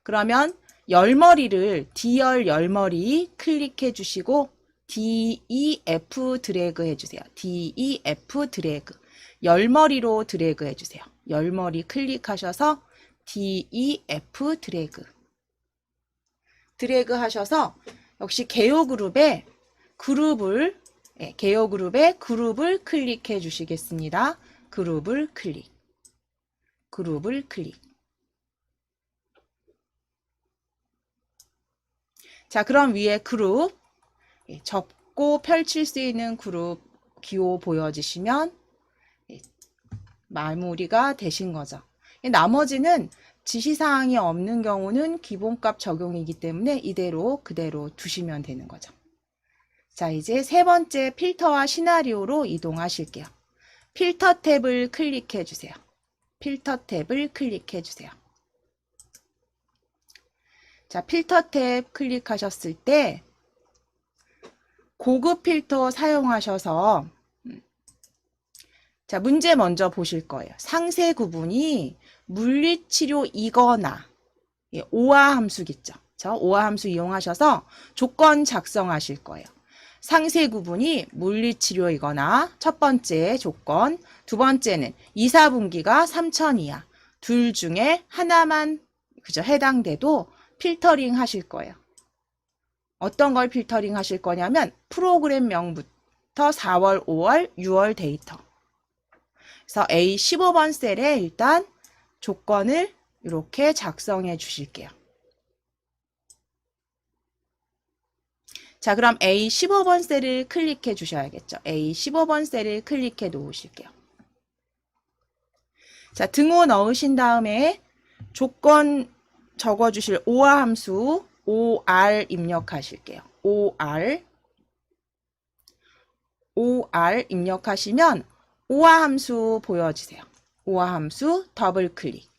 그러면 열머리를 D열 열머리 클릭해 주시고 DEF 드래그 해주세요. DEF 드래그. 열머리로 드래그 해주세요. 열머리 클릭하셔서 DEF 드래그. 드래그 하셔서 역시 개요 그룹에 개요 그룹에 그룹을 클릭해 주시겠습니다. 그룹을 클릭. 그룹을 클릭. 자, 그럼 위에 그룹 접고 펼칠 수 있는 그룹 기호 보여지시면 마무리가 되신 거죠. 나머지는 지시사항이 없는 경우는 기본값 적용이기 때문에 이대로 그대로 두시면 되는 거죠. 자, 이제 세 번째 필터와 시나리오로 이동하실게요. 필터 탭을 클릭해 주세요. 필터 탭을 클릭해 주세요. 자, 필터 탭 클릭하셨을 때 고급 필터 사용하셔서 자, 문제 먼저 보실 거예요. 상세 구분이 물리치료이거나 오화 함수겠죠. 오화 함수 이용하셔서 조건 작성하실 거예요. 상세 구분이 물리치료이거나 첫 번째 조건, 두 번째는 2, 4분기가 3천 이하. 둘 중에 하나만 그죠 해당돼도 필터링 하실 거예요. 어떤 걸 필터링 하실 거냐면 프로그램명부터 4월, 5월, 6월 데이터. 그래서 A 15번 셀에 일단 조건을 이렇게 작성해 주실게요. 자, 그럼 A 15번 셀을 클릭해 주셔야겠죠. A 15번 셀을 클릭해 놓으실게요. 자, 등호 넣으신 다음에 조건 적어주실 OR 함수 OR 입력하실게요. OR 입력하시면 OR 함수 보여지세요. OR 함수 더블 클릭.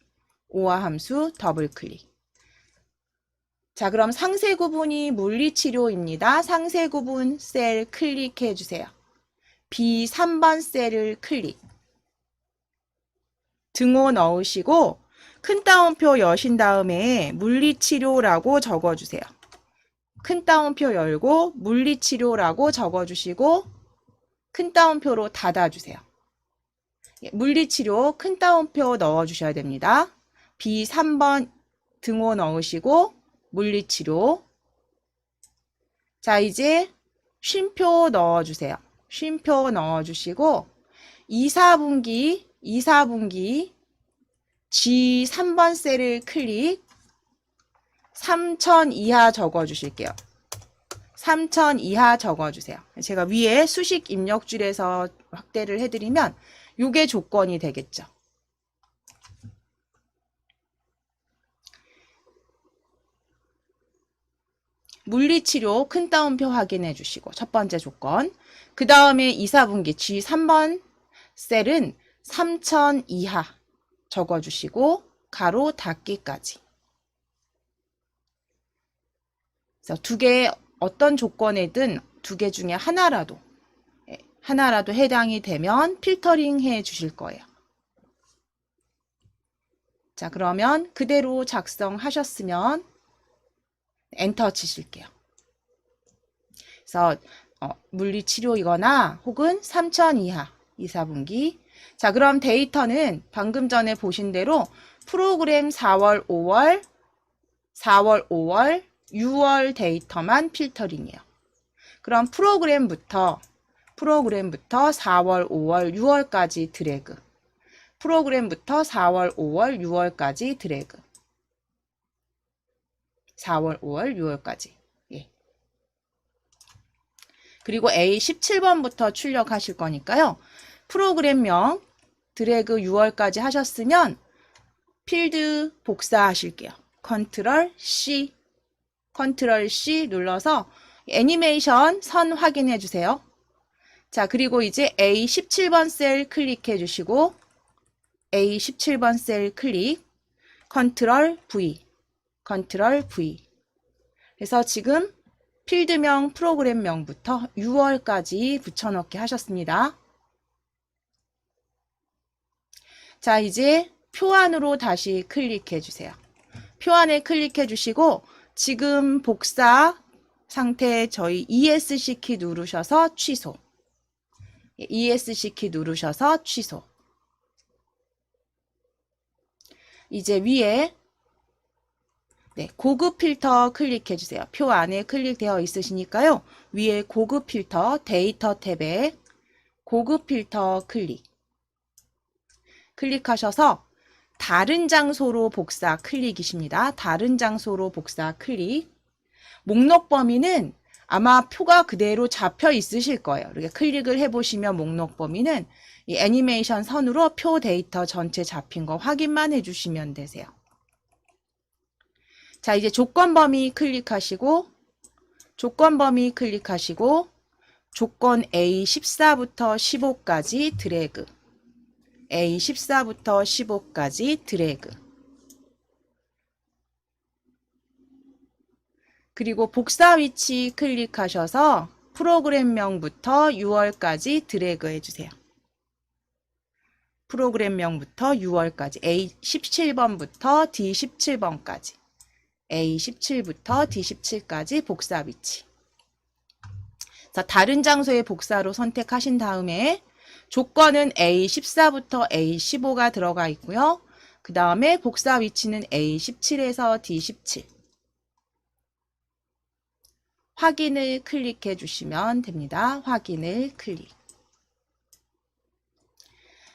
OR 함수 더블 클릭. 자, 그럼 상세 구분이 물리치료입니다. 상세 구분 셀 클릭해 주세요. B3번 셀을 클릭. 등호 넣으시고 큰 따옴표 여신 다음에 물리치료라고 적어주세요. 큰 따옴표 열고 물리치료라고 적어주시고 큰 따옴표로 닫아주세요. 물리치료 큰 따옴표 넣어주셔야 됩니다. B3번 등호 넣으시고 물리치료. 자, 이제 쉼표 넣어주세요. 쉼표 넣어주시고 2, 4분기 G3번 셀을 클릭. 3천 이하 적어주실게요. 3천 이하 적어주세요. 제가 위에 수식 입력줄에서 확대를 해드리면 이게 조건이 되겠죠. 물리치료 큰 따옴표 확인해 주시고 첫 번째 조건. 그 다음에 2, 4분기 G3번 셀은 3천 이하 적어주시고 가로 닫기까지. 그래서 두 개 어떤 조건에든 두 개 중에 하나라도 해당이 되면 필터링 해 주실 거예요. 자, 그러면 그대로 작성하셨으면 엔터 치실게요. 그래서 물리치료이거나 혹은 3천 이하 2, 4분기. 자, 그럼 데이터는 방금 전에 보신 대로 프로그램 4월, 5월, 6월 데이터만 필터링이에요. 그럼 프로그램부터 4월, 5월, 6월까지 드래그. 프로그램부터 4월, 5월, 6월까지 드래그. 4월, 5월, 6월까지. 예. 그리고 A17번부터 출력하실 거니까요. 프로그램명 드래그 6월까지 하셨으면 필드 복사하실게요. 컨트롤 C 눌러서 애니메이션 선 확인해 주세요. 자, 그리고 이제 A17번 셀 클릭해 주시고 A17번 셀 클릭, 컨트롤 V. 그래서 지금 필드명 프로그램명부터 6월까지 붙여넣기 하셨습니다. 자, 이제 표안으로 다시 클릭해 주세요. 표안에 클릭해 주시고 지금 복사 상태 저희 ESC 키 누르셔서 취소. ESC 키 누르셔서 취소. 이제 위에 고급 필터 클릭해 주세요. 표 안에 클릭되어 있으시니까요. 위에 고급 필터 데이터 탭에 고급 필터 클릭하셔서 다른 장소로 복사 클릭이십니다. 다른 장소로 복사 클릭. 목록 범위는 아마 표가 그대로 잡혀 있으실 거예요. 이렇게 클릭을 해보시면 목록 범위는 이 애니메이션 선으로 표 데이터 전체 잡힌 거 확인만 해주시면 되세요. 자, 이제 조건 범위 클릭하시고 조건 A14부터 15까지 드래그. A14부터 15까지 드래그. 그리고 복사 위치 클릭하셔서 프로그램명부터 6월까지 드래그 해주세요. 프로그램명부터 6월까지 A17번부터 D17번까지 A17부터 D17까지 복사 위치. 자, 다른 장소의 복사로 선택하신 다음에 조건은 A14부터 A15가 들어가 있고요. 그 다음에 복사 위치는 A17에서 D17. 확인을 클릭해 주시면 됩니다. 확인을 클릭.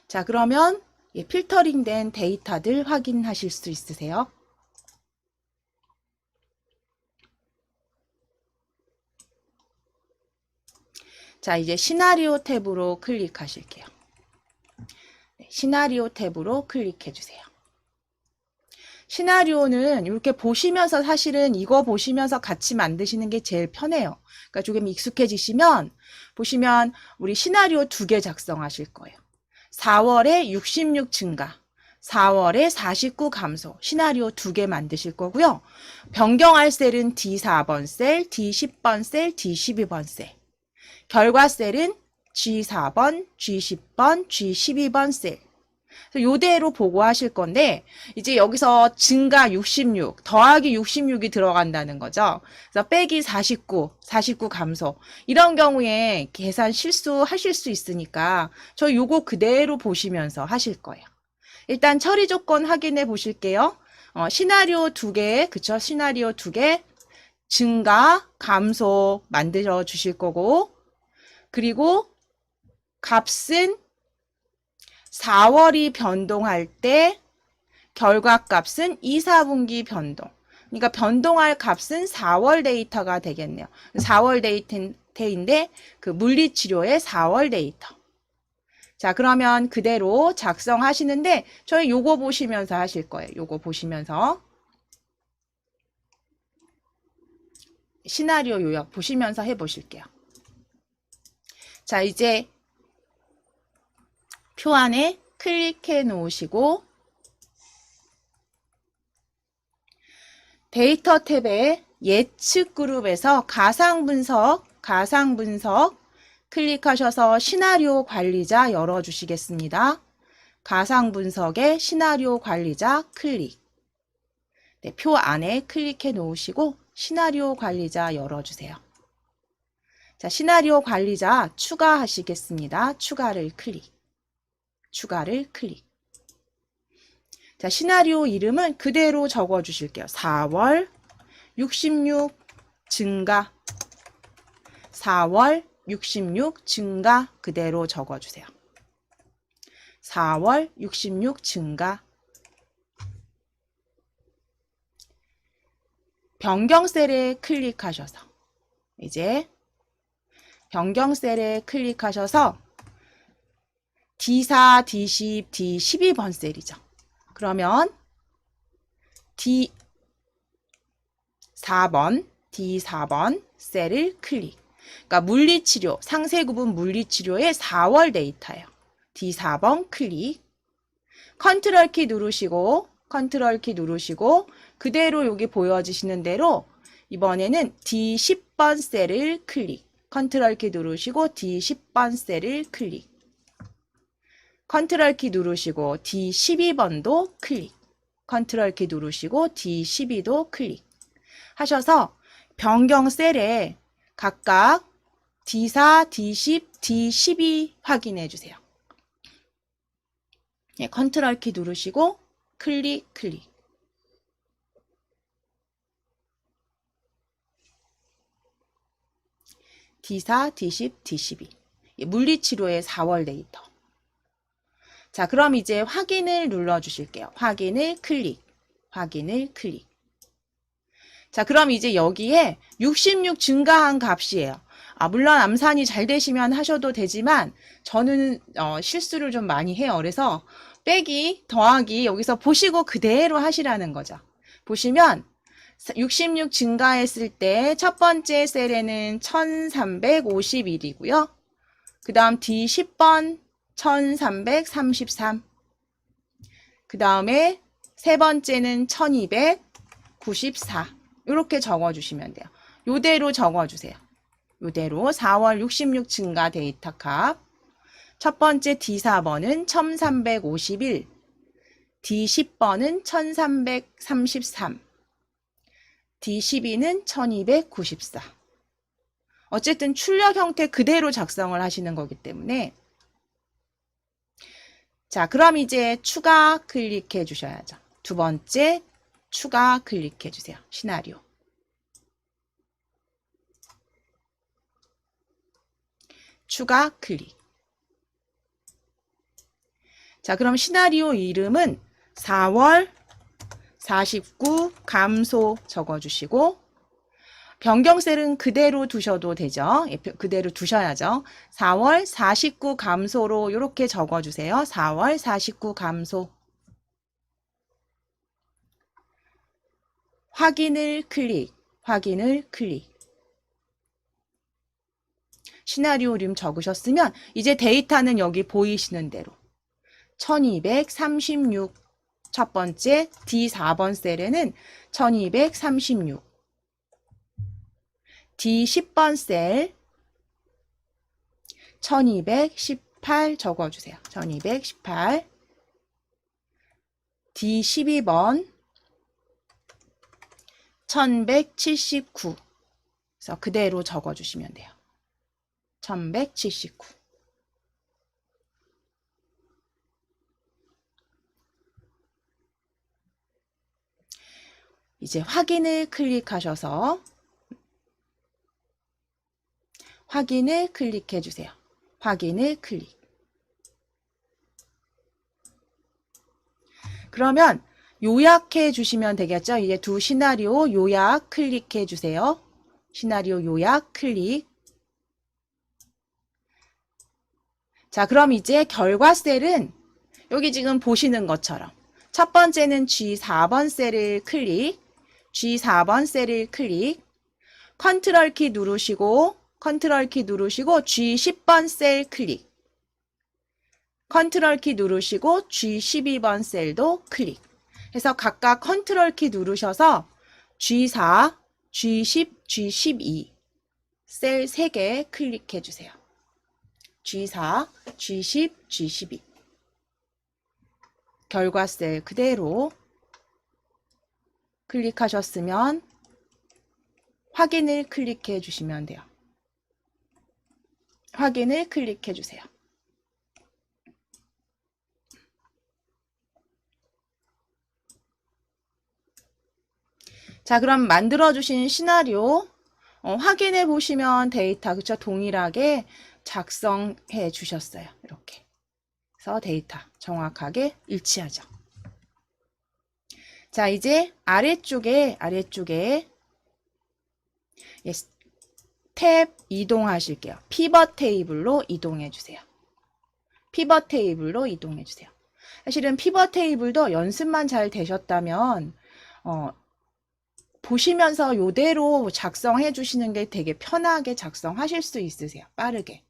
자, 그러면 필터링 된 데이터들 확인하실 수 있으세요. 자, 이제 시나리오 탭으로 클릭하실게요. 시나리오 탭으로 클릭해 주세요. 시나리오는 이렇게 보시면서 사실은 이거 보시면서 같이 만드시는 게 제일 편해요. 그러니까 조금 익숙해지시면 보시면 우리 시나리오 2개 작성하실 거예요. 4월에 66 증가, 4월에 49 감소, 시나리오 2개 만드실 거고요. 변경할 셀은 D4번 셀, D10번 셀, D12번 셀. 결과 셀은 G4번, G10번, G12번 셀. 요대로 보고하실 건데 이제 여기서 증가 66, 더하기 66이 들어간다는 거죠. 그래서 빼기 49 감소. 이런 경우에 계산 실수하실 수 있으니까 저 요거 그대로 보시면서 하실 거예요. 일단 처리 조건 확인해 보실게요. 시나리오 2개, 그쵸? 시나리오 2개 증가, 감소 만들어 주실 거고 그리고 값은 4월이 변동할 때 결과값은 2, 4분기 변동. 그러니까 변동할 값은 4월 데이터가 되겠네요. 4월 데이터인데 그 물리치료의 4월 데이터. 자, 그러면 그대로 작성하시는데 저희 요거 보시면서 하실 거예요. 요거 보시면서. 시나리오 요약 보시면서 해보실게요. 자, 이제 표 안에 클릭해 놓으시고 데이터 탭에 예측 그룹에서 가상 분석 클릭하셔서 시나리오 관리자 열어주시겠습니다. 가상 분석의 시나리오 관리자 클릭. 네, 표 안에 클릭해 놓으시고 시나리오 관리자 열어주세요. 자, 시나리오 관리자 추가하시겠습니다. 추가를 클릭. 자, 시나리오 이름은 그대로 적어 주실게요. 4월 66 증가. 4월 66 증가 그대로 적어 주세요. 4월 66 증가. 변경 셀에 클릭하셔서 이제 변경 셀에 클릭하셔서 D4, D10, D12번 셀이죠. 그러면 D4번 셀을 클릭. 그러니까 물리치료, 상세구분 물리치료의 4월 데이터예요. D4번 클릭. 컨트롤 키 누르시고 그대로 여기 보여지시는 대로 이번에는 D10번 셀을 클릭. 컨트롤 키 누르시고 D10번 셀을 클릭. 컨트롤 키 누르시고 D12번도 클릭. 컨트롤 키 누르시고 D12도 클릭. 하셔서 변경 셀에 각각 D4, D10, D12 확인해 주세요. 네, 컨트롤 키 누르시고 클릭. D4, D10, D12. 물리치료의 4월 데이터. 자, 그럼 이제 확인을 눌러 주실게요. 확인을 클릭. 자, 그럼 이제 여기에 66 증가한 값이에요. 물론 암산이 잘 되시면 하셔도 되지만 저는 실수를 좀 많이 해요. 그래서 빼기, 더하기 여기서 보시고 그대로 하시라는 거죠. 보시면 66 증가했을 때 첫 번째 셀에는 1351이고요. 그 다음 D10번 1333. 그 다음에 세 번째는 1294. 이렇게 적어주시면 돼요. 요대로 적어주세요. 요대로 4월 66 증가 데이터 값. 첫 번째 D4번은 1351. D10번은 1333. D12는 1294. 어쨌든 출력 형태 그대로 작성을 하시는 거기 때문에 자, 그럼 이제 추가 클릭해 주셔야죠. 두 번째 추가 클릭해 주세요. 시나리오. 추가 클릭. 자, 그럼 시나리오 이름은 4월 49 감소 적어주시고 변경 셀은 그대로 두셔도 되죠. 그대로 두셔야죠. 4월 49 감소로 이렇게 적어주세요. 4월 49 감소. 확인을 클릭. 시나리오 이름 적으셨으면 이제 데이터는 여기 보이시는 대로 1236 첫 번째 D4번 셀에는 1236 D10번 셀 1218 적어주세요. 1218 D12번 1179 그래서 그대로 적어주시면 돼요. 1179 이제 확인을 클릭하셔서 확인을 클릭해 주세요. 확인을 클릭. 그러면 요약해 주시면 되겠죠? 이제 두 시나리오 요약 클릭해 주세요. 시나리오 요약 클릭. 자, 그럼 이제 결과 셀은 여기 지금 보시는 것처럼 첫 번째는 G4번 셀을 클릭. G4번 셀을 클릭. 컨트롤 키 누르시고 G10번 셀 클릭. 컨트롤 키 누르시고 G12번 셀도 클릭. 해서 각각 컨트롤 키 누르셔서 G4, G10, G12 셀 3개 클릭해 주세요. G4, G10, G12 결과 셀 그대로 클릭하셨으면 확인을 클릭해 주시면 돼요. 확인을 클릭해 주세요. 자, 그럼 만들어 주신 시나리오 확인해 보시면 데이터 그쵸? 동일하게 작성해 주셨어요. 이렇게. 그래서 데이터 정확하게 일치하죠. 자, 이제 아래쪽에 예, 탭 이동하실게요. 피벗 테이블로 이동해 주세요. 피벗 테이블로 이동해 주세요. 사실은 피벗 테이블도 연습만 잘 되셨다면 보시면서 요대로 작성해 주시는 게 되게 편하게 작성하실 수 있으세요. 빠르게.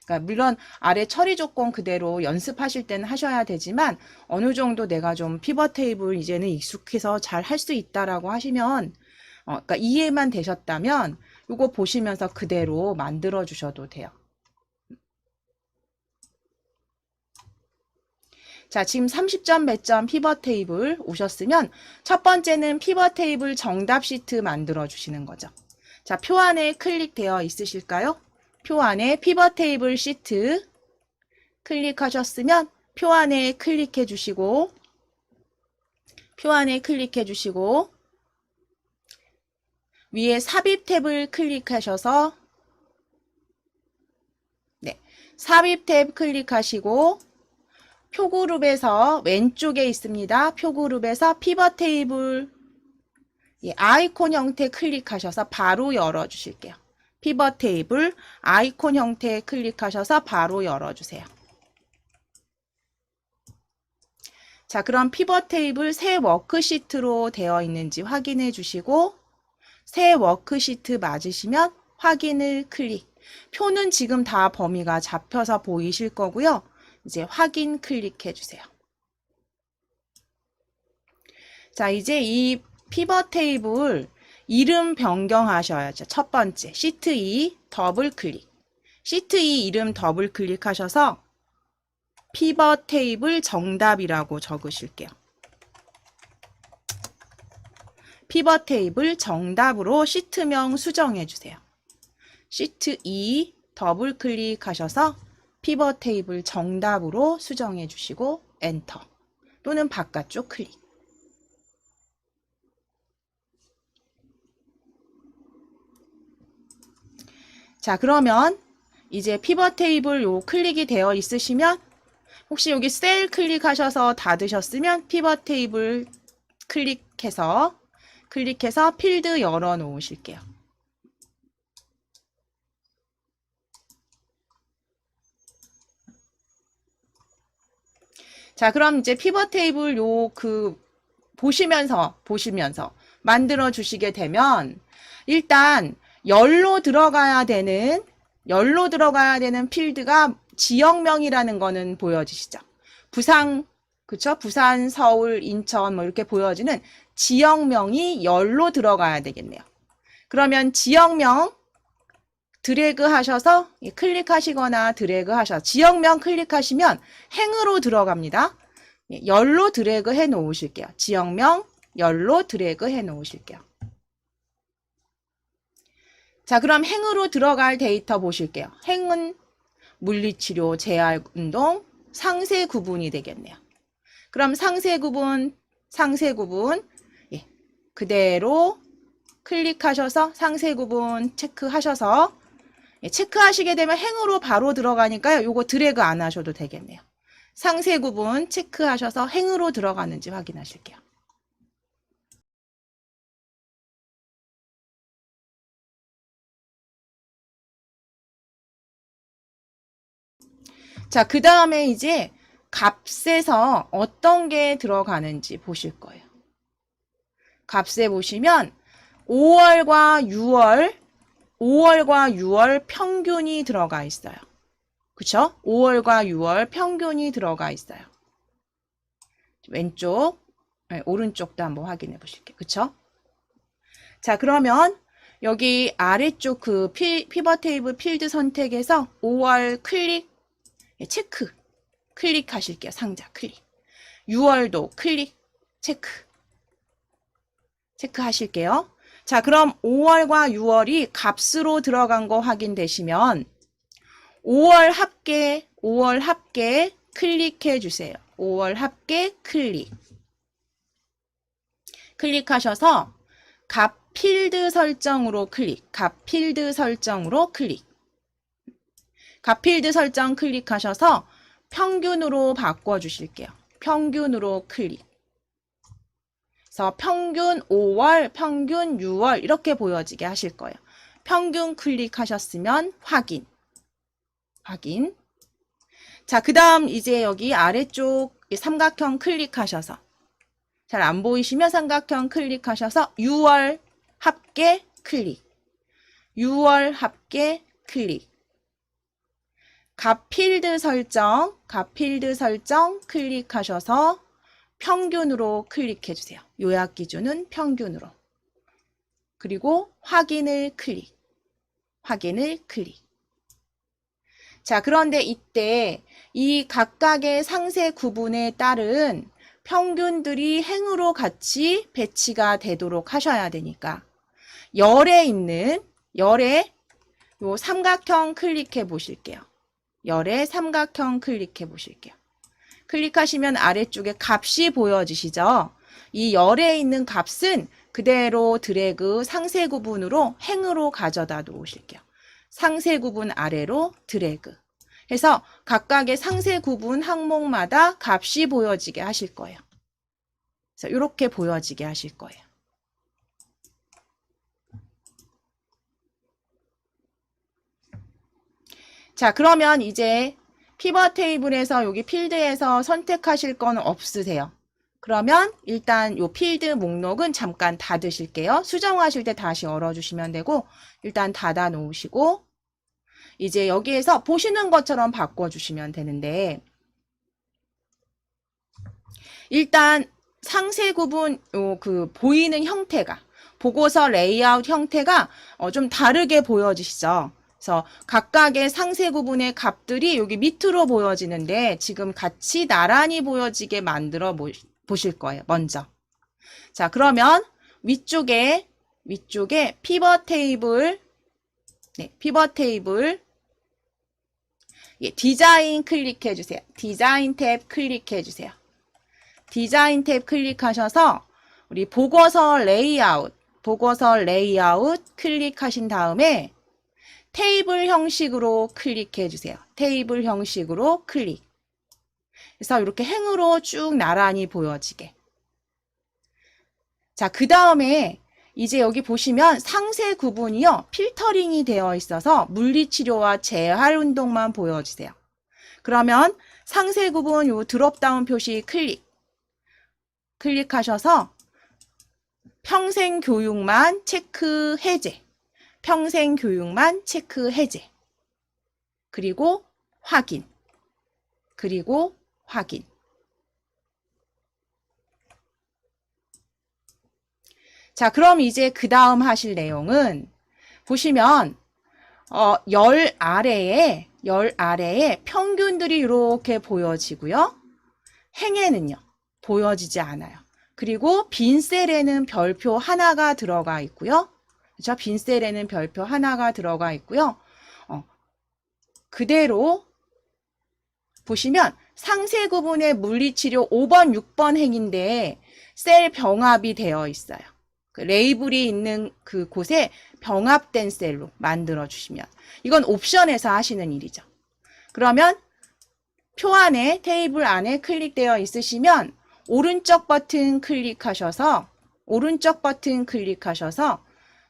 그러니까 물론 아래 처리 조건 그대로 연습하실 때는 하셔야 되지만 어느 정도 내가 좀 피벗 테이블 이제는 익숙해서 잘 할 수 있다라고 하시면 그러니까 이해만 되셨다면 요거 보시면서 그대로 만들어 주셔도 돼요. 자, 지금 30점 몇 점 피벗 테이블 오셨으면 첫 번째는 피벗 테이블 정답 시트 만들어 주시는 거죠. 자, 표 안에 클릭되어 있으실까요? 표 안에 피벗 테이블 시트 클릭하셨으면 표 안에 클릭해 주시고 위에 삽입 탭을 클릭하셔서 삽입 탭 클릭하시고 표그룹에서 왼쪽에 있습니다. 표그룹에서 피벗 테이블 아이콘 형태 클릭하셔서 바로 열어주실게요. 피벗 테이블 아이콘 형태 클릭하셔서 바로 열어주세요. 자, 그럼 피벗 테이블 새 워크시트로 되어 있는지 확인해 주시고 새 워크시트 맞으시면 확인을 클릭. 표는 지금 다 범위가 잡혀서 보이실 거고요. 이제 확인 클릭해 주세요. 자, 이제 이 피벗 테이블 이름 변경하셔야죠. 첫 번째, 시트 2 더블 클릭. 시트 2 이름 더블 클릭하셔서 피벗 테이블 정답이라고 적으실게요. 피벗 테이블 정답으로 시트명 수정해 주세요. 시트 2 더블 클릭하셔서 피벗 테이블 정답으로 수정해 주시고 엔터 또는 바깥쪽 클릭. 자, 그러면 이제 피벗 테이블 요 클릭이 되어 있으시면 혹시 여기 셀 클릭하셔서 닫으셨으면 피벗 테이블 클릭해서 필드 열어 놓으실게요. 자, 그럼 이제 피벗 테이블 보시면서 만들어 주시게 되면 일단 열로 들어가야 되는 필드가 지역명이라는 거는 보여지시죠? 부산, 그쵸? 부산, 서울, 인천 뭐 이렇게 보여지는 지역명이 열로 들어가야 되겠네요. 그러면 지역명 드래그 하셔서 클릭하시거나 드래그 하셔서 지역명 클릭하시면 행으로 들어갑니다. 열로 드래그 해 놓으실게요. 지역명 열로 드래그 해 놓으실게요. 자, 그럼 행으로 들어갈 데이터 보실게요. 행은 물리치료, 재활운동, 상세 구분이 되겠네요. 그럼 상세 구분 그대로 클릭하셔서 상세 구분 체크하셔서 체크하시게 되면 행으로 바로 들어가니까요. 요거 드래그 안 하셔도 되겠네요. 상세 구분 체크하셔서 행으로 들어가는지 확인하실게요. 자, 그 다음에 이제 값에서 어떤 게 들어가는지 보실 거예요. 값에 보시면 5월과 6월 평균이 들어가 있어요. 그쵸? 5월과 6월 평균이 들어가 있어요. 왼쪽, 오른쪽도 한번 확인해 보실게요. 그쵸? 자, 그러면 여기 아래쪽 그 피벗 테이블 필드 선택에서 5월 클릭, 체크, 클릭하실게요. 상자 클릭. 6월도 클릭, 체크하실게요. 자, 그럼 5월과 6월이 값으로 들어간 거 확인되시면 5월 합계 클릭해 주세요. 5월 합계 클릭하셔서 값 필드 설정으로 값 필드 설정 클릭하셔서 평균으로 바꿔주실게요. 평균으로 클릭. 그래서 평균 5월, 평균 6월 이렇게 보여지게 하실 거예요. 평균 클릭하셨으면 확인. 자, 그 다음 이제 여기 아래쪽 삼각형 클릭하셔서 잘 안 보이시면 삼각형 클릭하셔서 6월 합계 클릭. 6월 합계 클릭. 값 필드 설정 클릭하셔서 평균으로 클릭해 주세요. 요약 기준은 평균으로. 그리고 확인을 클릭. 자, 그런데 이때 이 각각의 상세 구분에 따른 평균들이 행으로 같이 배치가 되도록 하셔야 되니까 열에 있는 요 삼각형 클릭해 보실게요. 열에 삼각형 클릭해 보실게요. 클릭하시면 아래쪽에 값이 보여지시죠? 이 열에 있는 값은 그대로 드래그 상세 구분으로 행으로 가져다 놓으실게요. 상세 구분 아래로 드래그 해서 각각의 상세 구분 항목마다 값이 보여지게 하실 거예요. 그래서 이렇게 보여지게 하실 거예요. 자, 그러면 이제 피벗 테이블에서 여기 필드에서 선택하실 건 없으세요. 그러면 일단 이 필드 목록은 잠깐 닫으실게요. 수정하실 때 다시 열어주시면 되고 일단 닫아 놓으시고 이제 여기에서 보시는 것처럼 바꿔주시면 되는데 일단 상세 구분 보이는 형태가 보고서 레이아웃 형태가 좀 다르게 보여지시죠. 그래서 각각의 상세 구분의 값들이 여기 밑으로 보여지는데 지금 같이 나란히 보여지게 만들어 보실 거예요. 먼저. 자, 그러면 위쪽에 피벗 테이블 디자인 클릭해 주세요. 디자인 탭 클릭해 주세요. 디자인 탭 클릭하셔서 우리 보고서 레이아웃 클릭하신 다음에 테이블 형식으로 클릭해 주세요. 테이블 형식으로 클릭. 그래서 이렇게 행으로 쭉 나란히 보여지게. 자, 그 다음에 이제 여기 보시면 상세 구분이요. 필터링이 되어 있어서 물리치료와 재활 운동만 보여주세요. 그러면 상세 구분 요 드롭다운 표시 클릭하셔서 평생 교육만 체크 해제. 평생 교육만 체크 해제. 그리고 확인. 자, 그럼 이제 그 다음 하실 내용은 보시면 열 아래에 평균들이 이렇게 보여지고요. 행에는요. 보여지지 않아요. 그리고 빈 셀에는 별표 하나가 들어가 있고요. 그렇죠? 빈 셀에는 별표 하나가 들어가 있고요. 그대로 보시면 상세 구분의 물리치료 5번, 6번 행인데 셀 병합이 되어 있어요. 그 레이블이 있는 그 곳에 병합된 셀로 만들어 주시면 이건 옵션에서 하시는 일이죠. 그러면 표 안에 테이블 안에 클릭되어 있으시면 오른쪽 버튼 클릭하셔서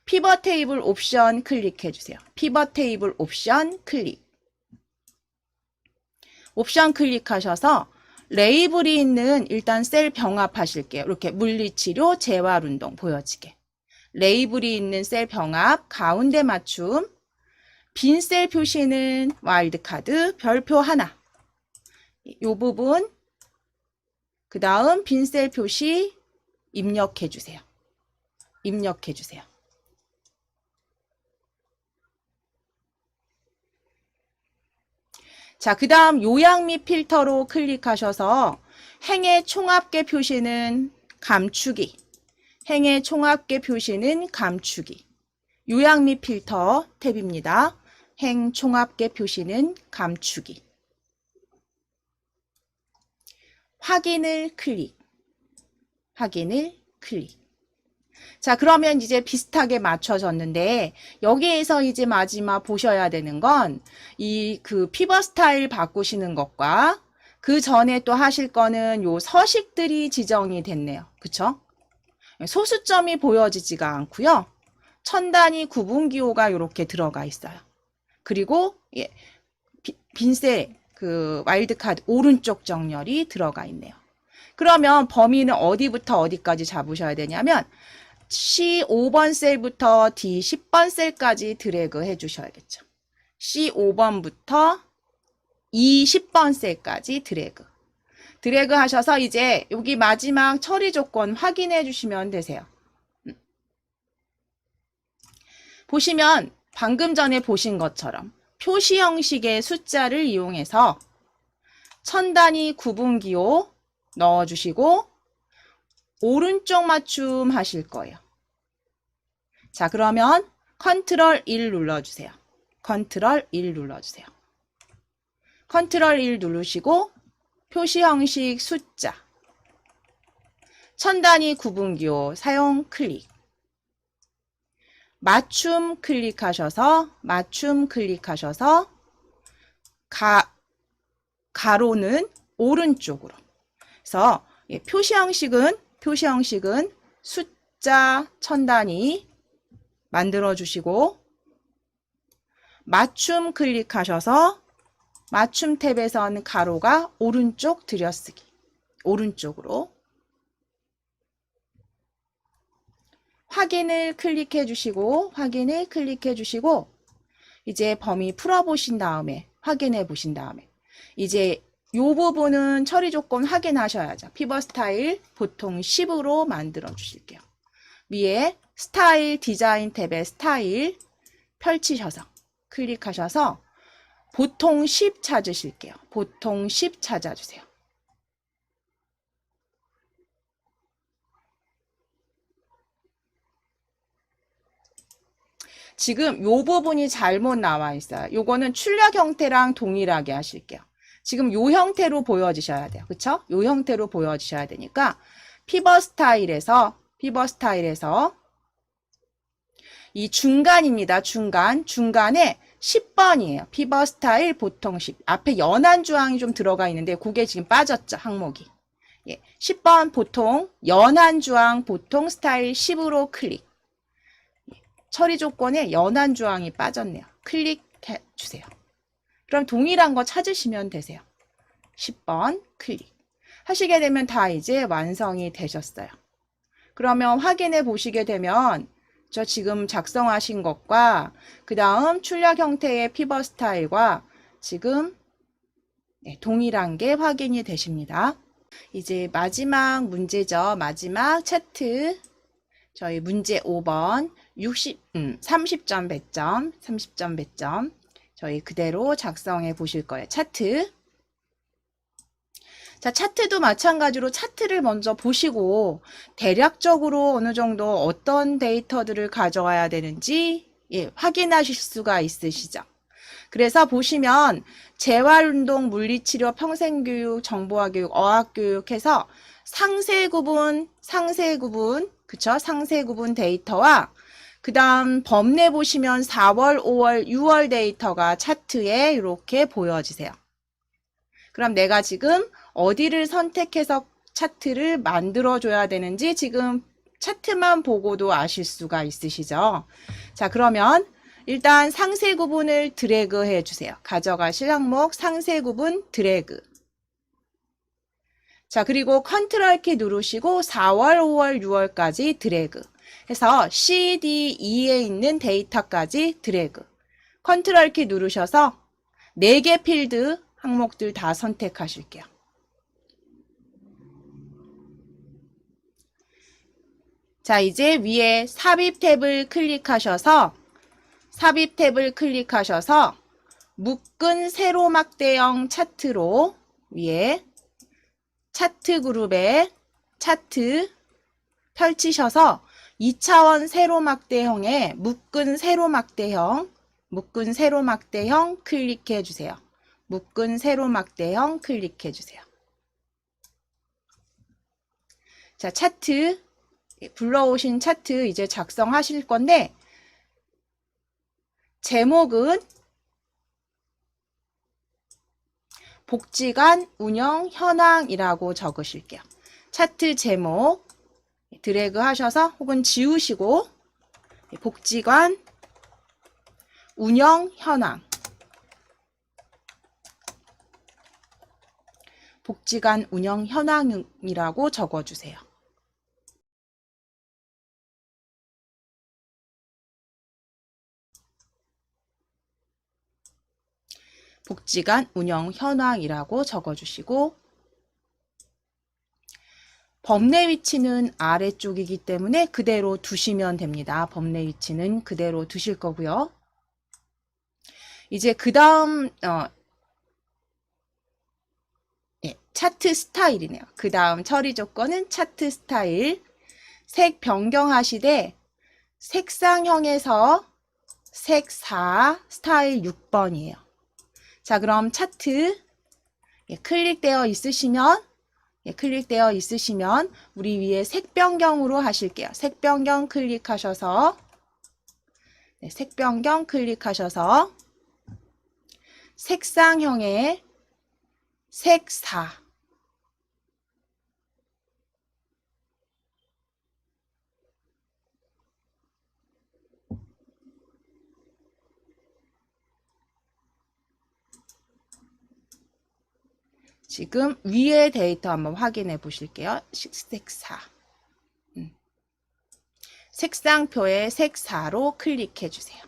피벗 테이블 옵션 클릭해 주세요. 피벗 테이블 옵션 클릭하셔서 레이블이 있는 일단 셀 병합하실게요. 이렇게 물리치료 재활운동 보여지게. 레이블이 있는 셀 병합 가운데 맞춤. 빈 셀 표시는 와일드카드 별표 하나. 이 부분 그 다음 빈 셀 표시 입력해 주세요. 자, 그 다음 요약 및 필터로 클릭하셔서 행의 총합계 표시는 감추기. 행의 총합계 표시는 감추기. 요약 및 필터 탭입니다. 행 총합계 표시는 감추기. 확인을 클릭. 확인을 클릭. 자, 그러면 이제 비슷하게 맞춰졌는데 여기에서 이제 마지막 보셔야 되는 건 이 피벗 스타일 바꾸시는 것과 그 전에 또 하실 거는 요 서식들이 지정이 됐네요. 그쵸? 소수점이 보여지지가 않고요. 천 단위 구분 기호가 이렇게 들어가 있어요. 그리고 빈셀 와일드카드 오른쪽 정렬이 들어가 있네요. 그러면 범위는 어디부터 어디까지 잡으셔야 되냐면 C5번 셀부터 D10번 셀까지 드래그 해주셔야겠죠. C5번부터 E10번 셀까지 드래그. 드래그 하셔서 이제 여기 마지막 처리 조건 확인해 주시면 되세요. 보시면 방금 전에 보신 것처럼 표시 형식의 숫자를 이용해서 천 단위 구분 기호 넣어주시고 오른쪽 맞춤 하실 거예요. 자, 그러면 컨트롤 1 눌러주세요. 컨트롤 1 눌러주세요. 컨트롤 1 누르시고 표시 형식 숫자 천 단위 구분 기호 사용 클릭. 맞춤 클릭하셔서 가로는 오른쪽으로. 그래서 표시 형식은 숫자 천 단위 만들어 주시고 맞춤 클릭하셔서 맞춤 탭에서는 가로가 오른쪽 들여쓰기. 오른쪽으로. 확인을 클릭해 주시고 이제 범위 풀어 보신 다음에 확인해 보신 다음에 이제 요 부분은 처리 조건 확인하셔야죠. 피벗 스타일 보통 10으로 만들어 주실게요. 위에 스타일 디자인 탭에 스타일 펼치셔서 클릭하셔서 보통 10 찾으실게요. 보통 10 찾아주세요. 지금 요 부분이 잘못 나와 있어요. 요거는 출력 형태랑 동일하게 하실게요. 지금 요 형태로 보여지셔야 돼요. 그쵸? 요 형태로 보여지셔야 되니까 피벗 스타일에서 이 중간입니다. 중간에 10번이에요. 피벗 스타일 보통 10. 앞에 연한 주황이 좀 들어가 있는데 그게 지금 빠졌죠. 항목이. 10번 보통 연한 주황 보통 스타일 10으로 클릭. 처리 조건에 연한 주황이 빠졌네요. 클릭해 주세요. 그럼 동일한 거 찾으시면 되세요. 10번 클릭. 하시게 되면 다 이제 완성이 되셨어요. 그러면 확인해 보시게 되면 저 지금 작성하신 것과 그 다음 출력 형태의 피벗 스타일과 지금 동일한 게 확인이 되십니다. 이제 마지막 문제죠. 마지막 차트. 저희 문제 5번 30점 배점 저희 그대로 작성해 보실 거예요. 차트. 자, 차트도 마찬가지로 차트를 먼저 보시고 대략적으로 어느 정도 어떤 데이터들을 가져와야 되는지 확인하실 수가 있으시죠. 그래서 보시면 재활운동, 물리치료, 평생교육, 정보화교육, 어학교육 해서 상세구분, 그쵸? 상세구분 데이터와 그 다음 범례 보시면 4월, 5월, 6월 데이터가 차트에 이렇게 보여지세요. 그럼 내가 지금 어디를 선택해서 차트를 만들어줘야 되는지 지금 차트만 보고도 아실 수가 있으시죠? 자, 그러면 일단 상세 구분을 드래그 해주세요. 가져가실 항목 상세 구분 드래그. 자, 그리고 컨트롤 키 누르시고 4월, 5월, 6월까지 드래그 해서 CDE에 있는 데이터까지 드래그. 컨트롤 키 누르셔서 4개 필드 항목들 다 선택하실게요. 자, 이제 위에 삽입 탭을 클릭하셔서 묶은 세로막대형 차트로 위에 차트 그룹에 차트 펼치셔서 2차원 세로막대형에 묶은 세로막대형 클릭해 주세요. 묶은 세로막대형 클릭해 주세요. 자, 차트 불러오신 차트 이제 작성하실 건데 제목은 복지관 운영 현황이라고 적으실게요. 차트 제목 드래그 하셔서 혹은 지우시고 복지관 운영 현황 복지관 운영 현황이라고 적어주세요. 복지관 운영 현황이라고 적어주시고 범례 위치는 아래쪽이기 때문에 그대로 두시면 됩니다. 범례 위치는 그대로 두실 거고요. 이제 그 다음 차트 스타일이네요. 그 다음 처리 조건은 차트 스타일. 색 변경하시되 색상형에서 색 4 스타일 6번이에요. 자, 그럼 차트 클릭되어 있으시면 우리 위에 색 변경으로 하실게요. 색 변경 클릭하셔서 색 변경 클릭하셔서 색상형의 색 4 지금 위에 데이터 한번 확인해 보실게요. 색 4 색상표의 색 4로 클릭해 주세요.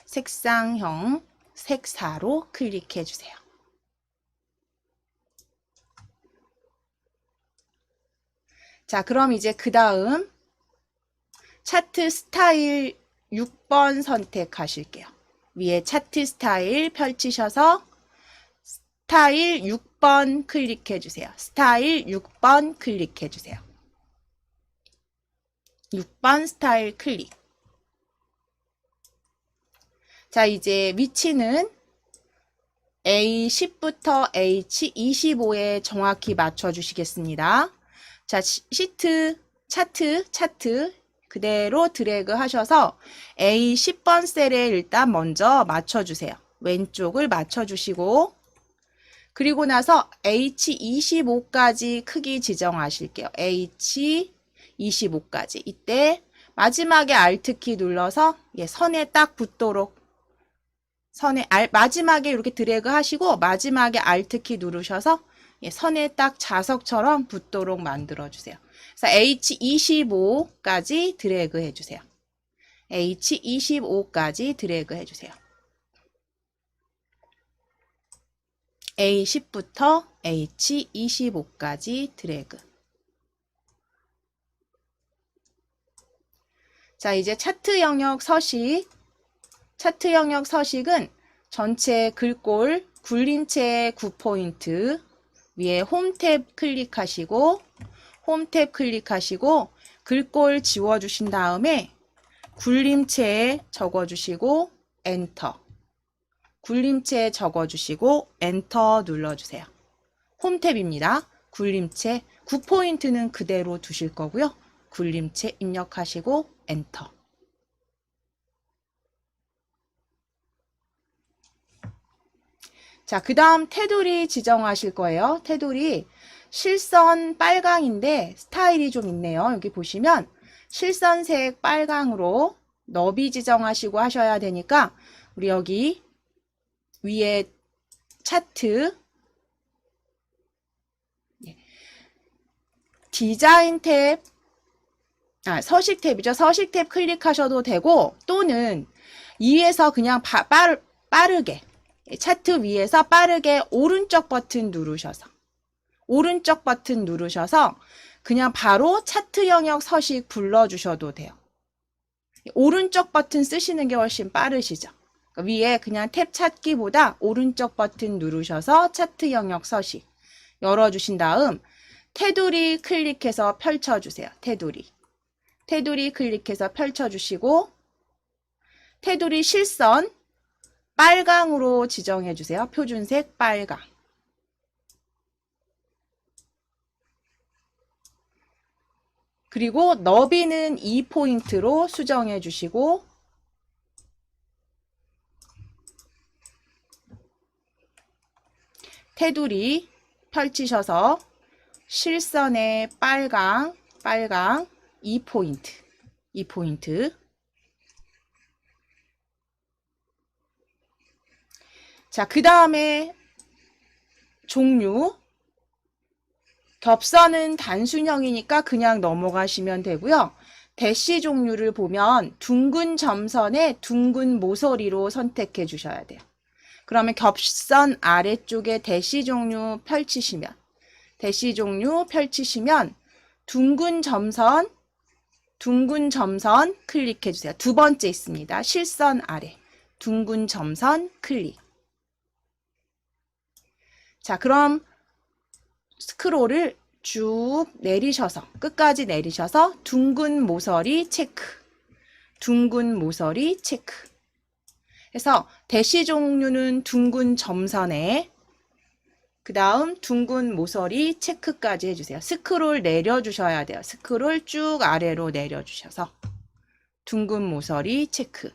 색상형 색 4로 클릭해 주세요. 자, 그럼 이제 그 다음 차트 스타일 6번 선택하실게요. 위에 차트 스타일 펼치셔서 스타일 6번 클릭해 주세요. 스타일 6번 클릭해 주세요. 6번 스타일 클릭. 자, 이제 위치는 A10부터 H25에 정확히 맞춰 주시겠습니다. 자, 시트, 차트 그대로 드래그 하셔서 A10번 셀에 일단 먼저 맞춰주세요. 왼쪽을 맞춰주시고 그리고 나서 H25까지 크기 지정하실게요. H25까지. 이때 마지막에 Alt키 눌러서 선에 딱 붙도록 마지막에 이렇게 드래그 하시고 마지막에 Alt키 누르셔서 선에 딱 자석처럼 붙도록 만들어주세요. 그래서 H25까지 드래그 해주세요. H25까지 드래그 해주세요. A10부터 H25까지 드래그. 자, 이제 차트 영역 서식은 전체 글꼴 굴림체 9포인트 위에 홈 탭 클릭하시고 글꼴 지워주신 다음에 굴림체에 적어주시고 엔터. 굴림체에 적어주시고 엔터 눌러주세요. 홈 탭입니다. 굴림체 9포인트는 그대로 두실 거고요. 굴림체 입력하시고 엔터. 자, 그 다음 테두리 지정하실 거예요. 테두리 실선 빨강인데 스타일이 좀 있네요. 여기 보시면 실선색 빨강으로 너비 지정하시고 하셔야 되니까 우리 여기 위에 차트 디자인 탭 서식 탭이죠. 서식 탭 클릭하셔도 되고 또는 위에서 그냥 빠르게 차트 위에서 빠르게 오른쪽 버튼 누르셔서 그냥 바로 차트 영역 서식 불러주셔도 돼요. 오른쪽 버튼 쓰시는 게 훨씬 빠르시죠. 위에 그냥 탭 찾기보다 오른쪽 버튼 누르셔서 차트 영역 서식 열어주신 다음 테두리 클릭해서 펼쳐주세요. 테두리 클릭해서 펼쳐주시고 테두리 실선 빨강으로 지정해주세요. 표준색 빨강. 그리고 너비는 2포인트로 수정해 주시고 테두리 펼치셔서 실선에 빨강 2포인트. 자, 그 다음에 종류. 겹선은 단순형이니까 그냥 넘어가시면 되고요. 대시 종류를 보면 둥근 점선에 둥근 모서리로 선택해 주셔야 돼요. 그러면 겹선 아래쪽에 대시 종류 펼치시면 둥근 점선 클릭해 주세요. 두 번째 있습니다. 실선 아래 둥근 점선 클릭. 자, 그럼 스크롤을 쭉 내리셔서 끝까지 내리셔서 둥근 모서리 체크. 해서 대시 종류는 둥근 점선에 그 다음 둥근 모서리 체크까지 해주세요. 스크롤 내려주셔야 돼요. 스크롤 쭉 아래로 내려주셔서 둥근 모서리 체크.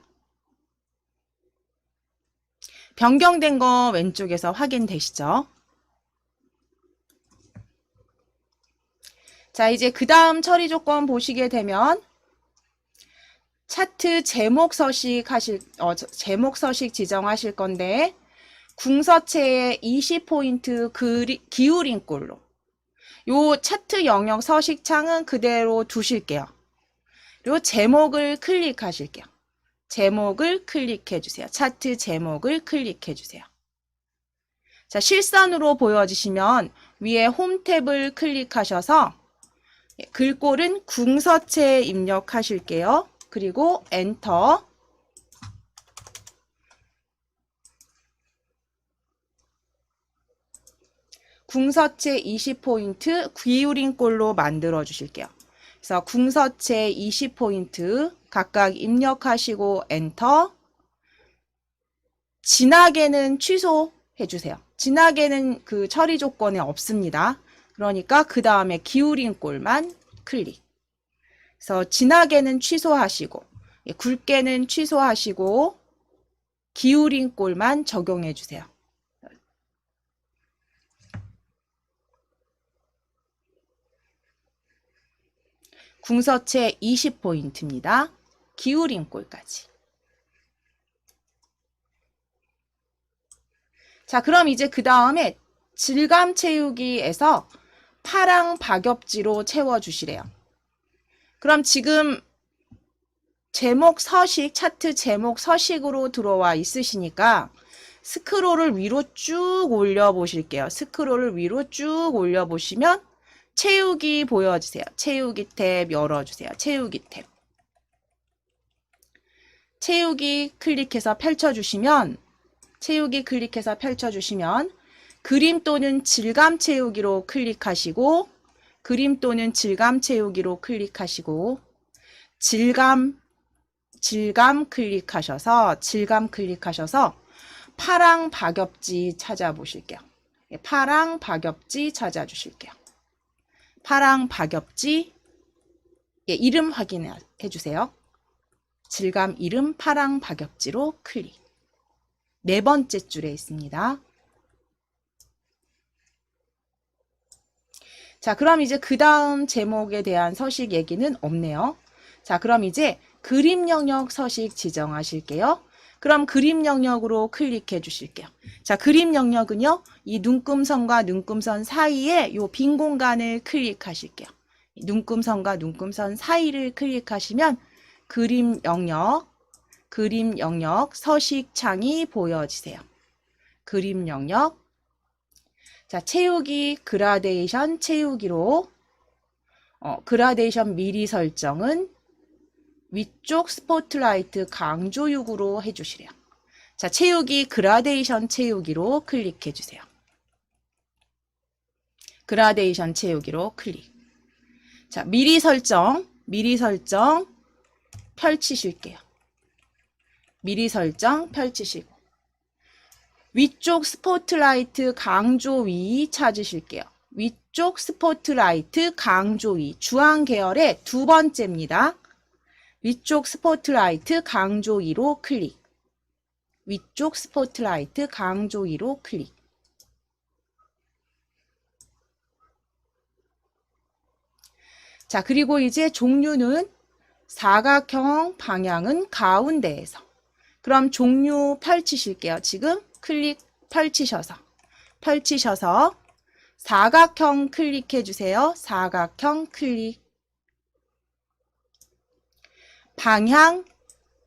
변경된 거 왼쪽에서 확인되시죠? 자, 이제 그 다음 처리 조건 보시게 되면 차트 제목 서식 지정하실 건데 궁서체에 20포인트 기울인 꼴로 요 차트 영역 서식 창은 그대로 두실게요. 그리고 제목을 클릭하실게요. 제목을 클릭해 주세요. 차트 제목을 클릭해 주세요. 자, 실선으로 보여지시면 위에 홈 탭을 클릭하셔서 글꼴은 궁서체에 입력하실게요. 그리고 엔터. 궁서체 20포인트 기울인 꼴로 만들어 주실게요. 그래서 궁서체 20포인트 각각 입력하시고 엔터. 진하게는 취소해 주세요. 진하게는 그 처리 조건에 없습니다. 그러니까 그 다음에 기울인 꼴만 클릭. 그래서 진하게는 취소하시고 굵게는 취소하시고 기울인 꼴만 적용해 주세요. 궁서체 20포인트입니다. 기울인 꼴까지. 자, 그럼 이제 그 다음에 질감 채우기에서 파랑 박엽지로 채워주시래요. 그럼 지금 제목 서식, 차트 제목 서식으로 들어와 있으시니까 스크롤을 위로 쭉 올려보실게요. 스크롤을 위로 쭉 올려보시면 채우기 보여주세요. 채우기 탭 열어주세요. 채우기 탭. 채우기 클릭해서 펼쳐주시면 그림 또는 질감 채우기로 클릭하시고 질감 클릭하셔서 파랑 박엽지 찾아보실게요. 파랑 박엽지 찾아주실게요. 파랑 박엽지 이름 확인해 주세요. 질감 이름 파랑 박엽지로 클릭. 네 번째 줄에 있습니다. 자, 그럼 이제 그 다음 제목에 대한 서식 얘기는 없네요. 자, 그럼 이제 그림 영역 서식 지정하실게요. 그럼 그림 영역으로 클릭해 주실게요. 자, 그림 영역은요, 이 눈금선과 눈금선 사이에 요 빈 공간을 클릭하실게요. 눈금선과 눈금선 사이를 클릭하시면 그림 영역 서식 창이 보여지세요. 그림 영역. 자, 채우기 그라데이션 채우기로 그라데이션 미리 설정은 위쪽 스포트라이트 강조육으로 해주시래요. 자, 채우기 그라데이션 채우기로 클릭해 주세요. 그라데이션 채우기로 클릭. 자, 미리 설정 펼치실게요. 미리 설정 펼치시고 위쪽 스포트라이트 강조 위 찾으실게요. 위쪽 스포트라이트 강조 위 주황 계열의 두 번째입니다. 위쪽 스포트라이트 강조 위로 클릭. 위쪽 스포트라이트 강조 위로 클릭. 자, 그리고 이제 종류는 사각형, 방향은 가운데에서. 그럼 종류 펼치실게요. 지금 클릭 펼치셔서 사각형 클릭해 주세요. 사각형 클릭. 방향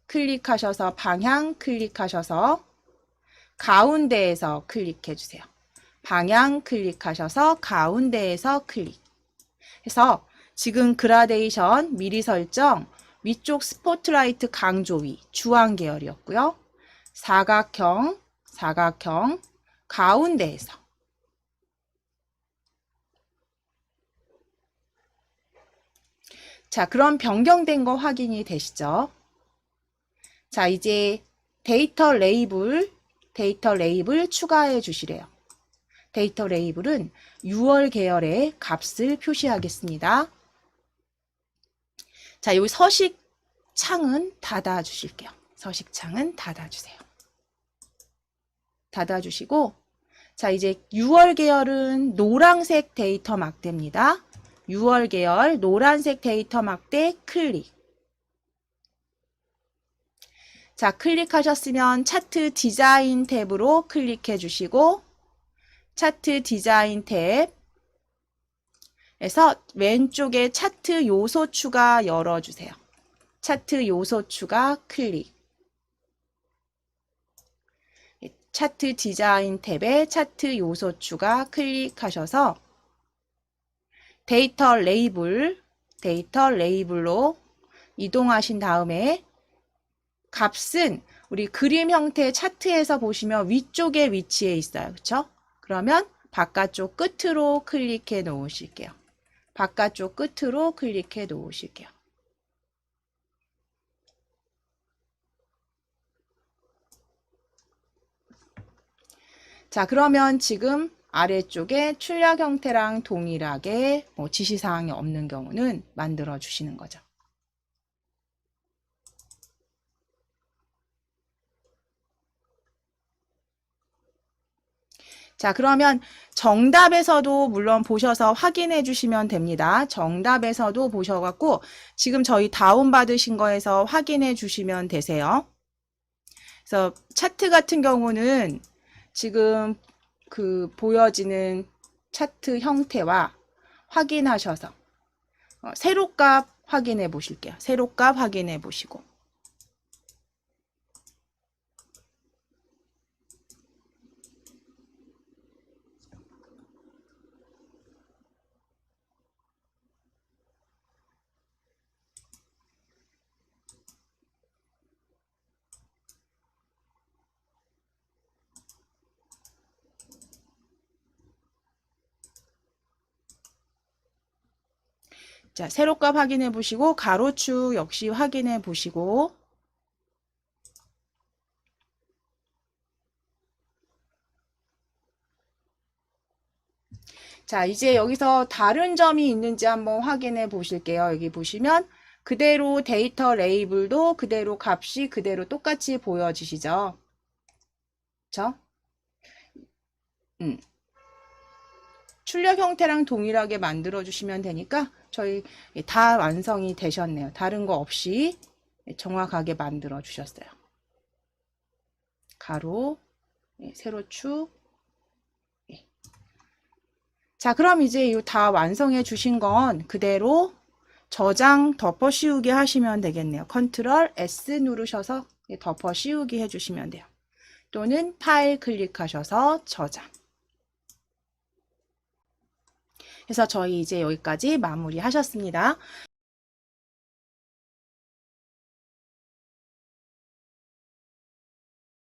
클릭하셔서 가운데에서 클릭해 주세요. 방향 클릭하셔서 가운데에서 클릭. 해서 지금 그라데이션 미리 설정 위쪽 스포트라이트 강조 위 주황 계열이었고요. 사각형 가운데에서. 자, 그럼 변경된 거 확인이 되시죠? 자, 이제 데이터 레이블 추가해 주시래요. 데이터 레이블은 6월 계열의 값을 표시하겠습니다. 자, 여기 서식 창은 닫아 주실게요. 서식 창은 닫아 주세요. 닫아 주시고, 자, 이제 6월 계열은 노란색 데이터 막대입니다. 6월 계열 노란색 데이터 막대 클릭. 자, 클릭하셨으면 차트 디자인 탭으로 클릭해 주시고, 차트 디자인 탭에서 왼쪽에 차트 요소 추가 열어주세요. 차트 요소 추가 클릭. 차트 디자인 탭에 차트 요소 추가 클릭하셔서 데이터 레이블로 이동하신 다음에 값은 우리 그림 형태 차트에서 보시면 위쪽에 위치해 있어요. 그렇죠? 그러면 바깥쪽 끝으로 클릭해 놓으실게요. 바깥쪽 끝으로 클릭해 놓으실게요. 자, 그러면 지금 아래쪽에 출력 형태랑 동일하게 지시사항이 없는 경우는 만들어 주시는 거죠. 자, 그러면 정답에서도 물론 보셔서 확인해 주시면 됩니다. 정답에서도 보셔갖고 지금 저희 다운받으신 거에서 확인해 주시면 되세요. 그래서 차트 같은 경우는 지금 그 보여지는 차트 형태와 확인하셔서 세로값 확인해 보실게요. 세로값 확인해 보시고. 자, 세로값 확인해 보시고 가로축 역시 확인해 보시고 자, 이제 여기서 다른 점이 있는지 한번 확인해 보실게요. 여기 보시면 그대로 데이터 레이블도 그대로 값이 그대로 똑같이 보여지시죠? 그쵸? 출력 형태랑 동일하게 만들어 주시면 되니까 저희 다 완성이 되셨네요. 다른 거 없이 정확하게 만들어 주셨어요. 가로, 세로축. 자, 그럼 이제 이 다 완성해 주신 건 그대로 저장 덮어 씌우기 하시면 되겠네요. 컨트롤 S 누르셔서 덮어 씌우기 해주시면 돼요. 또는 파일 클릭하셔서 저장. 그래서 저희 이제 여기까지 마무리 하셨습니다.